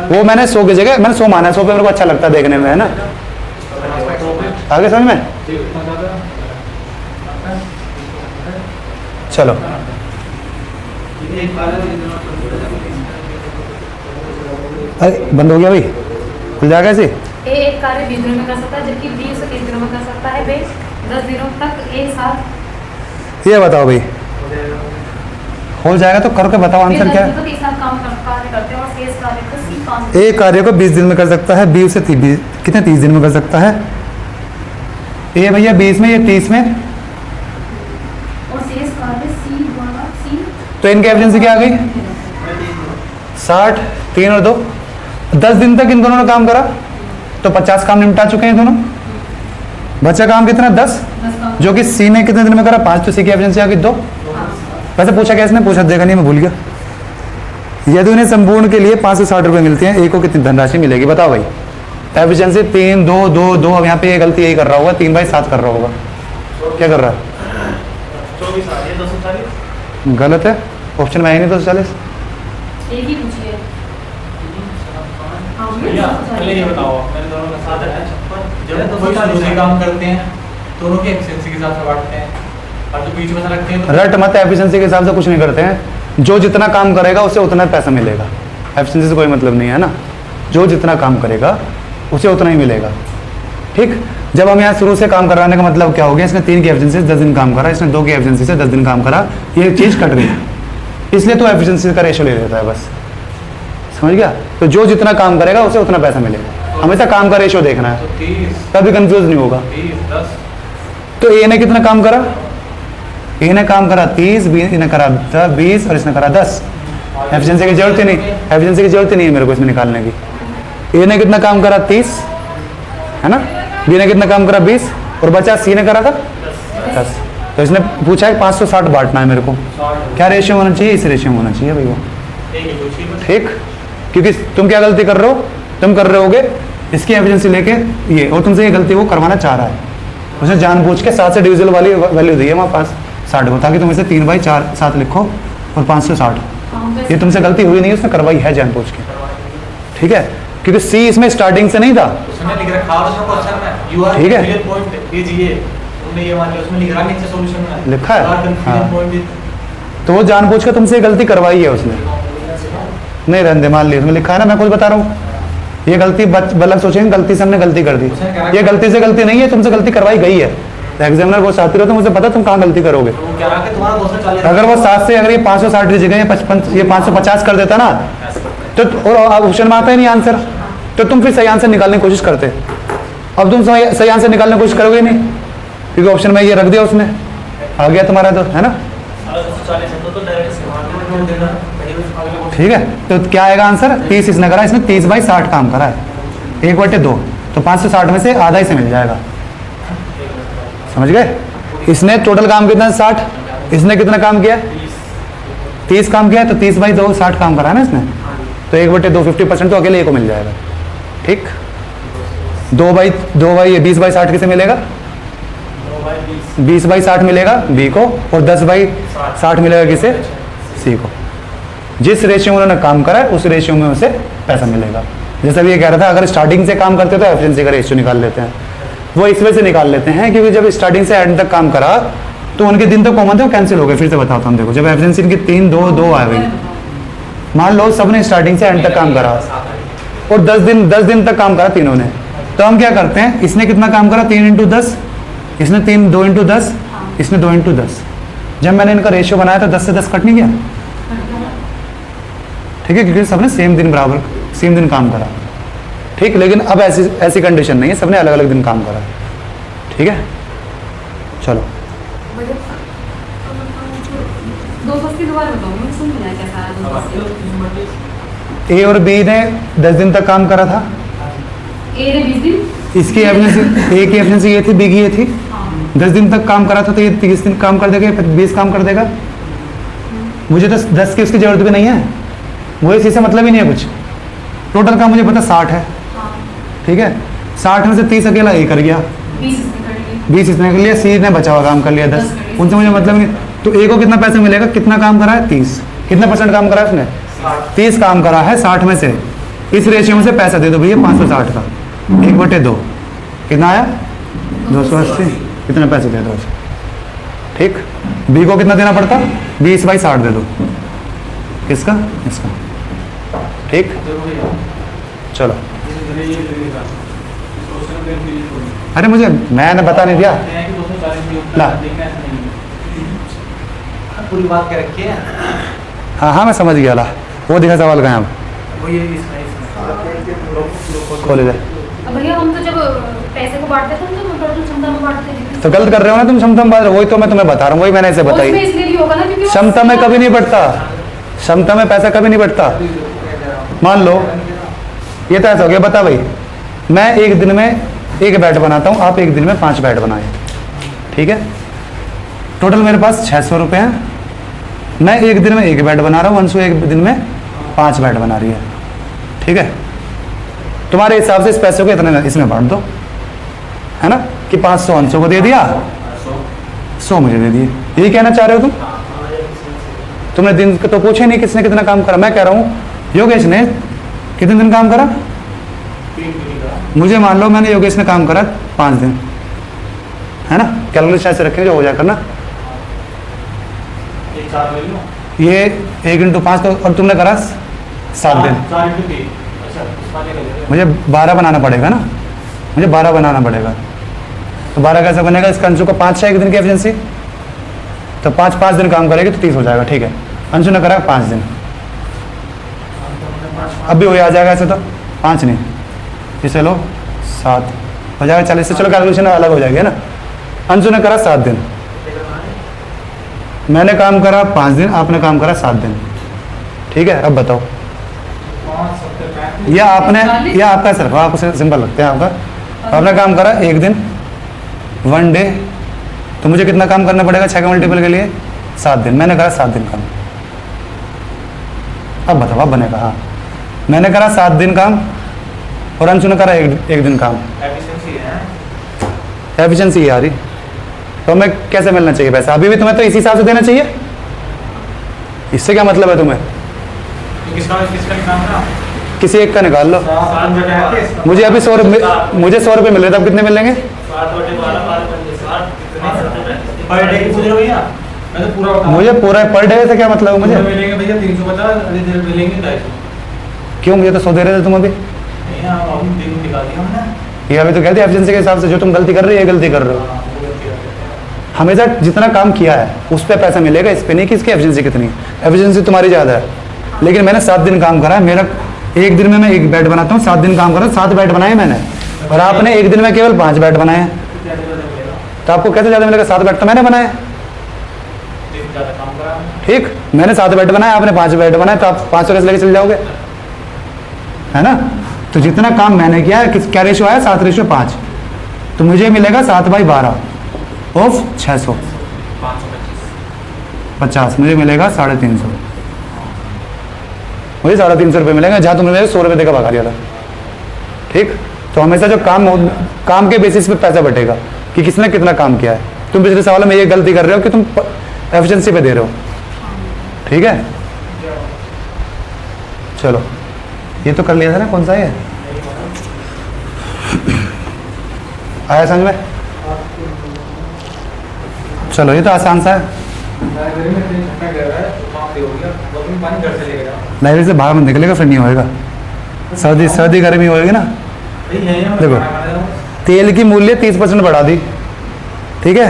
वो मैंने 100 की जगह मैंने 100 माना है, 100 पे मेरे को अच्छा लगता है देखने में, है ना। आगे समझ में? चलो अरे बंद हो गया भाई, खुल जाएगा ऐसे। एक कार्य 20 दिनों में कर सकता है, जबकि 20 से 30 दिनों में कर सकता है। बे 10 दिनों तक एक साथ। ये बताओ भाई, हो जाएगा तो करके बताओ आंसर क्या है। एक कार्य को 20 दिन में कर सकता है, 20 से 30 कितने 30 दिन में कर सकता है। ये भैया 20 में, ये 30 में, और शेष कार्य सी। तो इनकी एफिशिएंसी क्या आ गई? 60, 3 और 2, 10 दिन तक इन दोनों ने काम करा, तो 50 काम निपटा चुके हैं दोनों। बचा काम कितना? 10, जो कि सी ने कितने दिन में करा? 5, तो सी की एफिशिएंसी आ गई 2। वैसे पूछा क्या इसने? पूछा देखा नहीं, मैं भूल गया। यदि उन्हें संपूर्ण के लिए 560 रुपये मिलते हैं, ए को कितनी धनराशि मिलेगी? बताओ भाई। एफिशिएंसी 3 2 2 2। अब यहाँ पे ये गलती यही कर रहा होगा, 3/7 कर रहा होगा। क्या कर रहा है? गलत है, ऑप्शन में है नहीं 240। एक ही पूछिए। पहले ये बताओ, मेरे दोनों का साथ है, जब कोई दूसरे काम करते हैं दोनों की एफिशिएंसी के हिसाब से बांटते हैं, और जो बीच में रखते हैं तो रट मत, एफिशिएंसी के हिसाब से कुछ नहीं करते हैं। जो जितना काम करेगा उसे उतना पैसा मिलेगा, एफिशिएंसी से कोई मतलब नहीं है ना। जो जितना काम करेगा उसे उतना ही मिलेगा। ठीक, जब हम यहाँ शुरू से काम करवाने का मतलब क्या हो गया? इसने 3 की एफिशिएंसी से 10 दिन काम करा, इसने 2 की एफिशिएंसी से 10 दिन काम करा, ये चीज़ कट गई, इसलिए तो एफिशिएंसी का रेशो ले लेता है बस। समझ गया? तो जो जितना काम करेगा उसे उतना पैसा मिलेगा, हमेशा काम का रेशो देखना है, कभी कंफ्यूज नहीं होगा। तो ए ने कितना काम करा? ए ने काम करा 30, बी ने करा 20 और इसने करा 10। एफिशिएंसी की जरूरत ही नहीं, एफिशिएंसी की जरूरत ही नहीं है मेरे को इसमें निकालने की। ए ने कितना काम करा? 30, है ना। बी ने कितना काम करा? 20, और बचा सी ने करा था 10। तो इसने पूछा है 560 बांटना है मेरे को, क्या रेशियो होना चाहिए? इस रेशियो में होना चाहिए भैया। ठीक, क्योंकि तुम क्या गलती कर रहे हो? तुम कर रहे होगे इसकी एफिशिएंसी लेके ये, और तुमसे ये गलती वो करवाना चाह रहा है। उसने जानबूझ के 7 से डिविजिबल वाली वैल्यू दी है वहाँ 560 को, ताकि तुम इसे 3/4 लिखो और 560। ये तुमसे गलती हुई नहीं, उसने करवाई है जानबूझ के। ठीक है, क्योंकि सी इसमें स्टार्टिंग से नहीं था। उसने लिख रखा है उसमें क्वेश्चन में यू आर ठीक है। कंफ्यूजन पॉइंट दीजिए, तुमने ये मान लिया उसमें लिख रहा नीचे सॉल्यूशन में लिखा है? You are confusion हाँ। point तो वो जानबूझ कर तुमसे गलती करवाई है उसने। नहीं रहने दे, मान ली उसमें लिखा है ना, मैं खुद बता रहा हूँ। ये गलती गलत सोचेंगे, गलती से हमने गलती कर दी। ये गलती से गलती नहीं है, तुमसे गलती करवाई गई है। एग्जामिनर वो चाहती रहो तो मुझे पता तुम कहाँ गलती करोगे। तो वो कह रहा है कि तुम्हारा 240 अगर वो 7 से अगर ये 560 की जगह ये 55 ये 550 कर देता ना, तो और ऑप्शन में आता ही नहीं आंसर, तो तुम फिर सही आंसर निकालने की कोशिश करते। अब तुम सही आंसर निकालने की कोशिश करोगे नहीं, क्योंकि ऑप्शन में ये रख दिया उसने, आ गया तुम्हारा तो, है ना। ठीक है, तो क्या आएगा आंसर? 30 इसने करा, इसने 30/60 काम करा है, 1/2, तो 560 में से आधा ही से मिल जाएगा। समझ गए? इसने टोटल काम कितना? 60। इसने कितना काम किया? 30 काम किया, तो 30/2 60 काम करा है ना इसने, तो 1/2 50% तो अकेले को मिल जाएगा। ठीक, 20/60 किसे मिलेगा? 20/60 मिलेगा बी को, और 10/60 मिलेगा किसे? सी को। जिस रेशियो में उन्होंने काम करा है उस रेशियो में उसे पैसा मिलेगा। जैसा भी ये कह रहा था, अगर स्टार्टिंग से काम करते तो एफिशिएंसी का रेशियो निकाल लेते हैं, वो इस वजह से निकाल लेते हैं क्योंकि जब स्टार्टिंग से एंड तक काम करा तो उनके दिन तो कॉमन थे, वो कैंसिल हो गए। फिर से बताता हूँ, देखो जब एफिशिएंसी इनकी 3 2 2 आ गई, मान लो सबने स्टार्टिंग से एंड तक काम करा और 10 दिन तक काम करा तीनों ने, तो हम क्या करते हैं, इसने कितना काम करा? 3 × 10, इसने 2 × 10, इसने 2 × 10। जब मैंने इनका रेशियो बनाया तो 10 से 10 कट नहीं गया। ठीक है, क्योंकि सबने सेम दिन काम करा। ठीक, लेकिन अब ऐसी कंडीशन नहीं है, सबने अलग अलग दिन काम करा। ठीक है, चलो 280 दोबारा बताओ, मैं सुन लिया क्या सारा 280। ए और बी ने 10 दिन तक काम करा था। ए ने 20 दिन, इसकी एफिशिएंसी, ए की एफिशिएंसी ये थी, बी की ये थी। 10 दिन तक काम करा था, तो ये 30 दिन काम कर देगा, 20 काम कर देगा। मुझे तो 10 की उसकी जरूरत भी नहीं है, मुझे इसी से मतलब ही नहीं है कुछ। टोटल काम मुझे पता 60 है। ठीक है, 60 में से 30 अकेला ए कर गया, 20 इसने कर लिया, सी ने बचा हुआ काम कर लिया 10, उनसे मुझे मतलब नहीं। तो ए को कितना पैसा मिलेगा? कितना काम करा है? 30। कितना % काम करा है उसने? 30 काम करा है 60 में से। इस रेशियो में से पैसा दे दो भैया 560 का, 1/2 कितना आया? 280। कितने पैसे दे दो उसे। ठीक, बी को कितना देना पड़ता? 20/60 दे दो। किसका? इसका। ठीक, चलो। अरे मुझे मैंने बता नहीं दिया ला। पूरी बात क्या रखी है? हाँ मैं समझ गया ला, वो दिखा सवाल कहाँ अब वो ये इसमें खोले दे। अब भैया हम तो जब पैसे को बांटते थे तो टोटल क्षमता में बांटते थे, तो गलत कर रहे हो ना तुम, क्षमता में बात रहे हो। वही तो मैं तुम्हें बता रहा हूँ, वही मैंने इसे उसमें बताई। इसलिए भी होगा ना क्योंकि क्षमता में कभी नहीं बढ़ता, क्षमता में पैसा कभी नहीं बढ़ता। मान लो ये तो ऐसा हो गया, बता भाई मैं एक दिन में 1 बैट बनाता हूँ, आप एक दिन में 5 बैट बनाए। ठीक है, टोटल मेरे पास 600 रुपये हैं, मैं एक दिन में 1 बैट बना रहा हूँ, अंशु एक दिन में 5 बैट बना रही है। ठीक है, तुम्हारे हिसाब से इस पैसे को इतने इसमें बांट दो, है ना, कि 500 अंशु को दे दिया, 100 मुझे दे दिए। यही कहना चाह रहे हो तुम? तुमने दिन तो पूछे नहीं किसने कितना काम करा। मैं कह रहा हूँ योगेश ने कितने दिन काम करा? मुझे मान लो मैंने योगेश ने काम करा 5 दिन, है ना, कैलकुलेशन ऐसे रखें जो हो जाए करना। ये 1 × 5 तो, और तुमने करा 7 दिन। मुझे 12 बनाना पड़ेगा ना, मुझे 12 बनाना पड़ेगा। तो 12 कैसे बनेगा? इसका अंशु को 5 है एक दिन की एफिशिएंसी, तो 5 दिन काम करेगी तो 30 हो जाएगा। ठीक है, अंशु ने करा 5 दिन, अब भी वही आ जाएगा ऐसे तो 5 नहीं, इसे लो 7 हो जाएगा 40 से। चलो कैलकुलेशन अलग हो जाएगी, है ना। अंशु ने करा 7 दिन, मैंने काम करा 5 दिन, आपने काम करा 7 दिन। ठीक है, अब बताओ या आपने या आपका सिर्फ आपको सिंपल लगता है आपका, आपने काम करा 1 दिन 1 डे, तो मुझे कितना काम करना पड़ेगा 6 के मल्टीपल के लिए? 7 दिन। मैंने करा 7 दिन काम, अब बताओ अब बनेगा। हाँ, मैंने करा 7 दिन काम और अंशु ने करा एक दिन काम। एफिशिएंसी आ रही, तो हमें कैसे मिलना चाहिए पैसा? अभी भी तुम्हें तो इसी हिसाब से देना चाहिए, इससे क्या मतलब है तुम्हें? किसका काम था? किसी एक का निकाल लो। मुझे अभी 100 रुपये, मुझे 100 रुपये मिल रहे थे, अब कितने मिलेंगे? पर डे की पूछ रहे हो भैया? मैं तो पूरा बता मुझे पूरा पर डे से क्या मतलब है मुझे? मिलेंगे भैया 350, मिलेंगे 250। क्यों? मुझे तो 100 दे रहे थे तुम अभी। नहीं हम दिन दिखा दिया हमने। ये अभी तो कहते हैं एफिशिएंसी के हिसाब से, जो तुम गलती कर रहे हो ये गलती कर रहे हो। हाँ, वो गलती कर रहे हैं। हमेशा जितना काम किया है उस पर पैसा मिलेगा, इस पे नहीं कि इसकी एफिशिएंसी कितनी। एफिशिएंसी तुम्हारी ज़्यादा है, लेकिन मैंने 7 दिन काम करा है। मेरा एक दिन में मैं 1 बेड बनाता हूँ, 7 दिन काम करा, 7 बेड बनाए मैंने, और आपने एक दिन में केवल 5 बेड बनाए हैं। तो आपको कैसे ज़्यादा मिलेगा? 7 बेड तो मैंने बनाए। ज़्यादा काम करा। ठीक, मैंने 7 बेड बनाए, आपने 5 बेड बनाए, तो आप 500 कैसे लेके चल जाओगे? है ना? तो जितना काम मैंने किया है, क्या रेशो आया? 7:5। तो मुझे मिलेगा 7/12 ऑफ 600, 50 मुझे मिलेगा 350। मुझे 350 रुपये मिलेंगे, जहाँ तुमने मेरे 100 रुपये देकर भगा दिया था। ठीक, तो हमेशा जो काम के बेसिस पे पैसा बटेगा कि किसने कितना काम किया है। तुम पिछले सवाल में ये गलती कर रहे हो कि तुम एफिशिएंसी पे दे रहे हो। ठीक है, चलो ये तो कर लिया था ना। कौन सा है? आया समझ में? चलो ये तो आसान सा है। लाइब्रेरी से बाहर मत निकलेगा, फिर नहीं होएगा। सर्दी गर्मी होएगी ना। देखो, तेल की मूल्य 30% बढ़ा दी, ठीक है,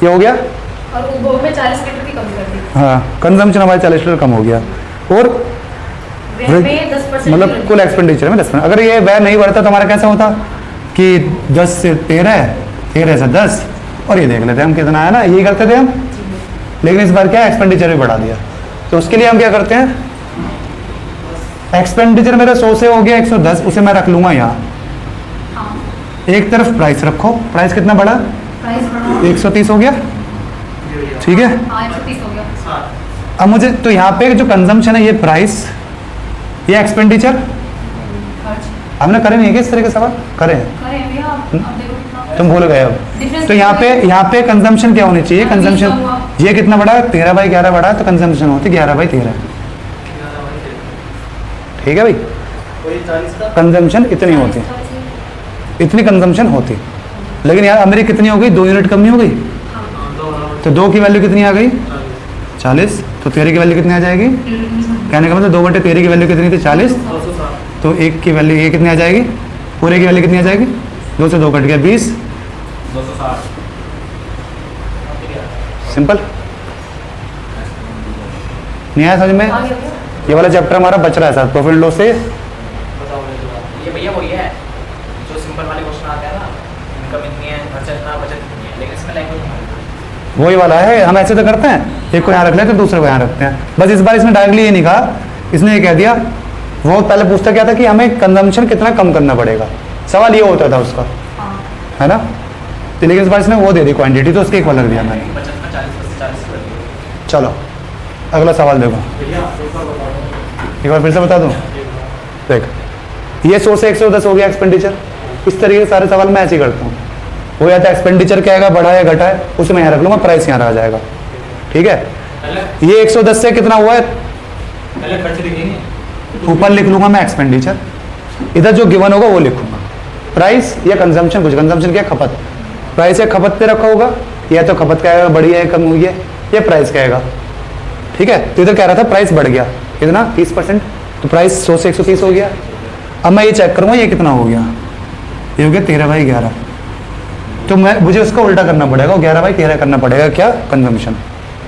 ये हो गया। और उपभोग में 40 लीटर की कमी कर दी। हाँ, कंजम्पशन हमारे 40 लीटर कम हो गया। और व्यय में 10% मतलब कुल एक्सपेंडिचर में 10%। अगर ये व्यय नहीं बढ़ता तो हमारा कैसा होता कि 10 से 13, 13 से 10, और ये देख लेते हम कितना है ना, यही करते थे हम। लेकिन इस बार क्या एक्सपेंडिचर भी बढ़ा दिया, तो उसके लिए हम क्या करते हैं? एक्सपेंडिचर मेरा 100 से हो गया 110, उसे मैं रख लूंगा यहाँ। हाँ, एक तरफ प्राइस रखो, प्राइस कितना बढ़ा? प्राइस बढ़ा। 130 हो गया, ठीक है। हाँ, 130 हो गया। अब मुझे तो यहाँ पे जो कंजम्पशन है, ये प्राइस, ये एक्सपेंडिचर खर्च हमने करे नहीं है क्या इस तरह के सवाल? करे हैं, करें भैया, अब देखो कितना तुम भूल गए अब। difference तो यहाँ पे कंजम्पशन क्या होनी चाहिए? कंजम्पशन ये कितना बढ़ा? 13/11 बढ़ा, तो कंजम्पशन होती 11/13। ठीक है भाई, कंजम्पशन इतनी होती, इतनी कंजम्पशन होती। लेकिन यार अब मेरी कितनी हो गई? 2 यूनिट कम नहीं हो गई? तो 2 की वैल्यू कितनी आ गई? 40। तो 13 की वैल्यू कितनी आ जाएगी? कहने का मतलब 2/13 की वैल्यू कितनी थी? 40। तो 1 की वैल्यू ये कितनी आ जाएगी? पूरे की वैल्यू कितनी आ जाएगी? 2 से 2 कट गया 20। 260। सिंपल, नहीं आया समझ में? आ गया क्या? ये वाला चैप्टर हमारा बच रहा है सर, प्रॉफिट एंड लॉस से। बताओ ये भैया वही है जो सिंपल वाले क्वेश्चन आते हैं ना, इनकम इतनी है, खर्चा इतना, बचत इतनी है, लेकिन इसमें लैंग्वेज वही वाला है। हम ऐसे तो करते हैं, एक को यहाँ रख लेते हैं, दूसरे को यहाँ रखते हैं। बस इस बार इसने डायरेक्टली ये नहीं कहा, इसने ये कह दिया। वो पहले पूछता क्या था कि हमें कंजम्पशन कितना कम करना पड़ेगा, सवाल ये होता था उसका, हाँ, है ना। तो लेकिन इस बार इसने वो दे दी क्वांटिटी, तो उसके एक अलग दिया मैंने। बचत में 40 कर दिया। चलो अगला सवाल देखो, भैया एक बार बताओ। एक बार फिर से बता दूँ। देख, ये 100 से 110 हो गया एक्सपेंडिचर। इस तरीके के सारे सवाल मैं ऐसे ही करता हूँ। हो जाता है एक्सपेंडिचर क्या है, बढ़ा है घटा है, उसे मैं यहाँ रख लूँगा, प्राइस यहाँ रह जाएगा। ठीक है, पहले ये 110 से कितना हुआ है, पहले खर्च लिखेंगे, ऊपर लिख लूँगा मैं एक्सपेंडिचर, इधर जो गिवन होगा वो लिखूंगा। प्राइस या कंजम्पशन, कुछ कंजम्पशन क्या, खपत। प्राइस या खपत पे रखा होगा, या तो खपत क्या है, बढ़ी है कम हुई है, या प्राइस क्या है। ठीक है, तो इधर कह रहा था प्राइस बढ़ गया कितना, 30%, तो प्राइस 100 से 130 हो गया। अब मैं ये चेक करूँगा ये कितना हो गया, ये हो गया 13/11। तो मैं मुझे उसका उल्टा करना पड़ेगा, 11/13 करना पड़ेगा क्या, कंजम्पशन।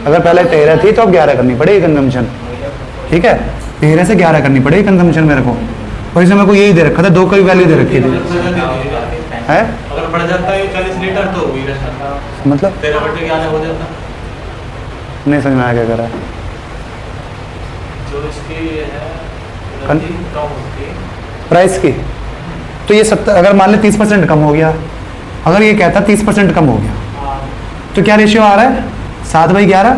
अगर पहले 13 थी तो अब 11 करनी पड़ेगी कंजम्पशन। ठीक है, 13 से 11 करनी पड़ेगी कंजम्पशन मेरे को। और इसमें मेरे को यही दे रखा था, 2 की वैल्यू दे रखी थी, है अगर बढ़ जाता है 40 लीटर तो वही रहता, मतलब 13/11 हो जाता। नहीं समझ में आया क्या कर रहा है। जो इसकी है कन- एनर्जी कम होती है, प्राइस की, तो ये 70, अगर मान ले 30% कम हो गया, अगर ये कहता 30% कम हो गया, तो क्या रेशियो आ रहा है, 7/11।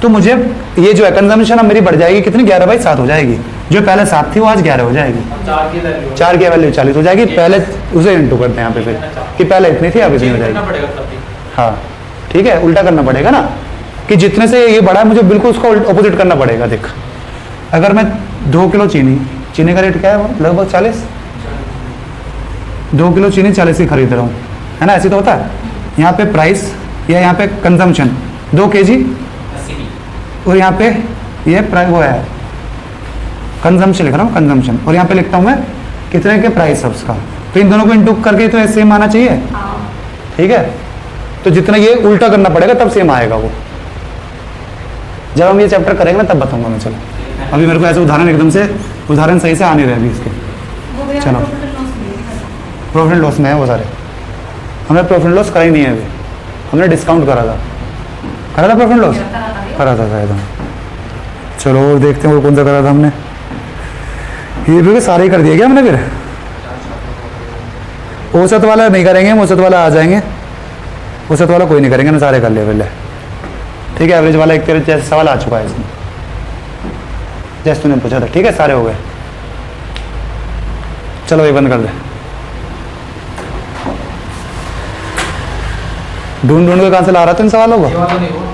तो मुझे ये जो है कंजम्पशन अब मेरी बढ़ जाएगी कितनी, 11/7 हो जाएगी। जो पहले 7 थी वो आज 11 हो जाएगी। 4 की वैल्यू 4 की वैल्यू 40 हो जाएगी। पहले उसे इंटू करते हैं यहाँ पे फिर, कि पहले इतनी थी अब इतनी हो जाएगी। पड़ेगा तब भी। हाँ ठीक है, उल्टा करना पड़ेगा ना, कि जितने से ये बढ़ा है मुझे बिल्कुल उसका ऑपोजिट करना पड़ेगा। देख, अगर मैं 2 किलो चीनी चीनी का रेट क्या है वो लगभग 40। 2 किलो चीनी 40 की खरीद रहा हूँ, है ना, ऐसे तो होता है। यहाँ पे प्राइस या यहाँ पे कंजम्पशन 2 kg, और यहाँ पे ये प्राइस वो है कंजम्पशन लिख रहा हूँ, कंजम्पशन, और यहाँ पे लिखता हूँ मैं कितने के प्राइस है उसका। तो इन दोनों को इंटू करके तो सेम आना चाहिए, हाँ ठीक है। तो जितना ये उल्टा करना पड़ेगा तब सेम आएगा वो। जब हम ये चैप्टर करेंगे ना तब बताऊंगा मैं। चलो अभी मेरे को ऐसे उदाहरण सही से आ नहीं रहे अभी इसके। वो भैया चलो। प्रॉफिट एंड लॉस में है। प्रॉफिट एंड लॉस में है वो सारे। हमने प्रॉफिट एंड लॉस करा ही नहीं है अभी, हमने डिस्काउंट करा था प्रॉफिट एंड लॉस करा था शायद हम। चलो और देखते हैं वो कौन सा करा था हमने। ये भी सारे ही कर दिए क्या हमने फिर? औसत वाला नहीं करेंगे हम, औसत वाला आ जाएंगे, औसत वाला कोई नहीं करेंगे ना, सारे कर लिए पहले, ठीक है। एवरेज वाला एक तेरे जैसे सवाल आ चुका है इसमें, जैसे तूने पूछा था, ठीक है, सारे हो गए। चलो ये बंद कर दे। ढूंढ के कहाँ से ला रहा था इन सवालों को? ये वाला नहीं हुआ।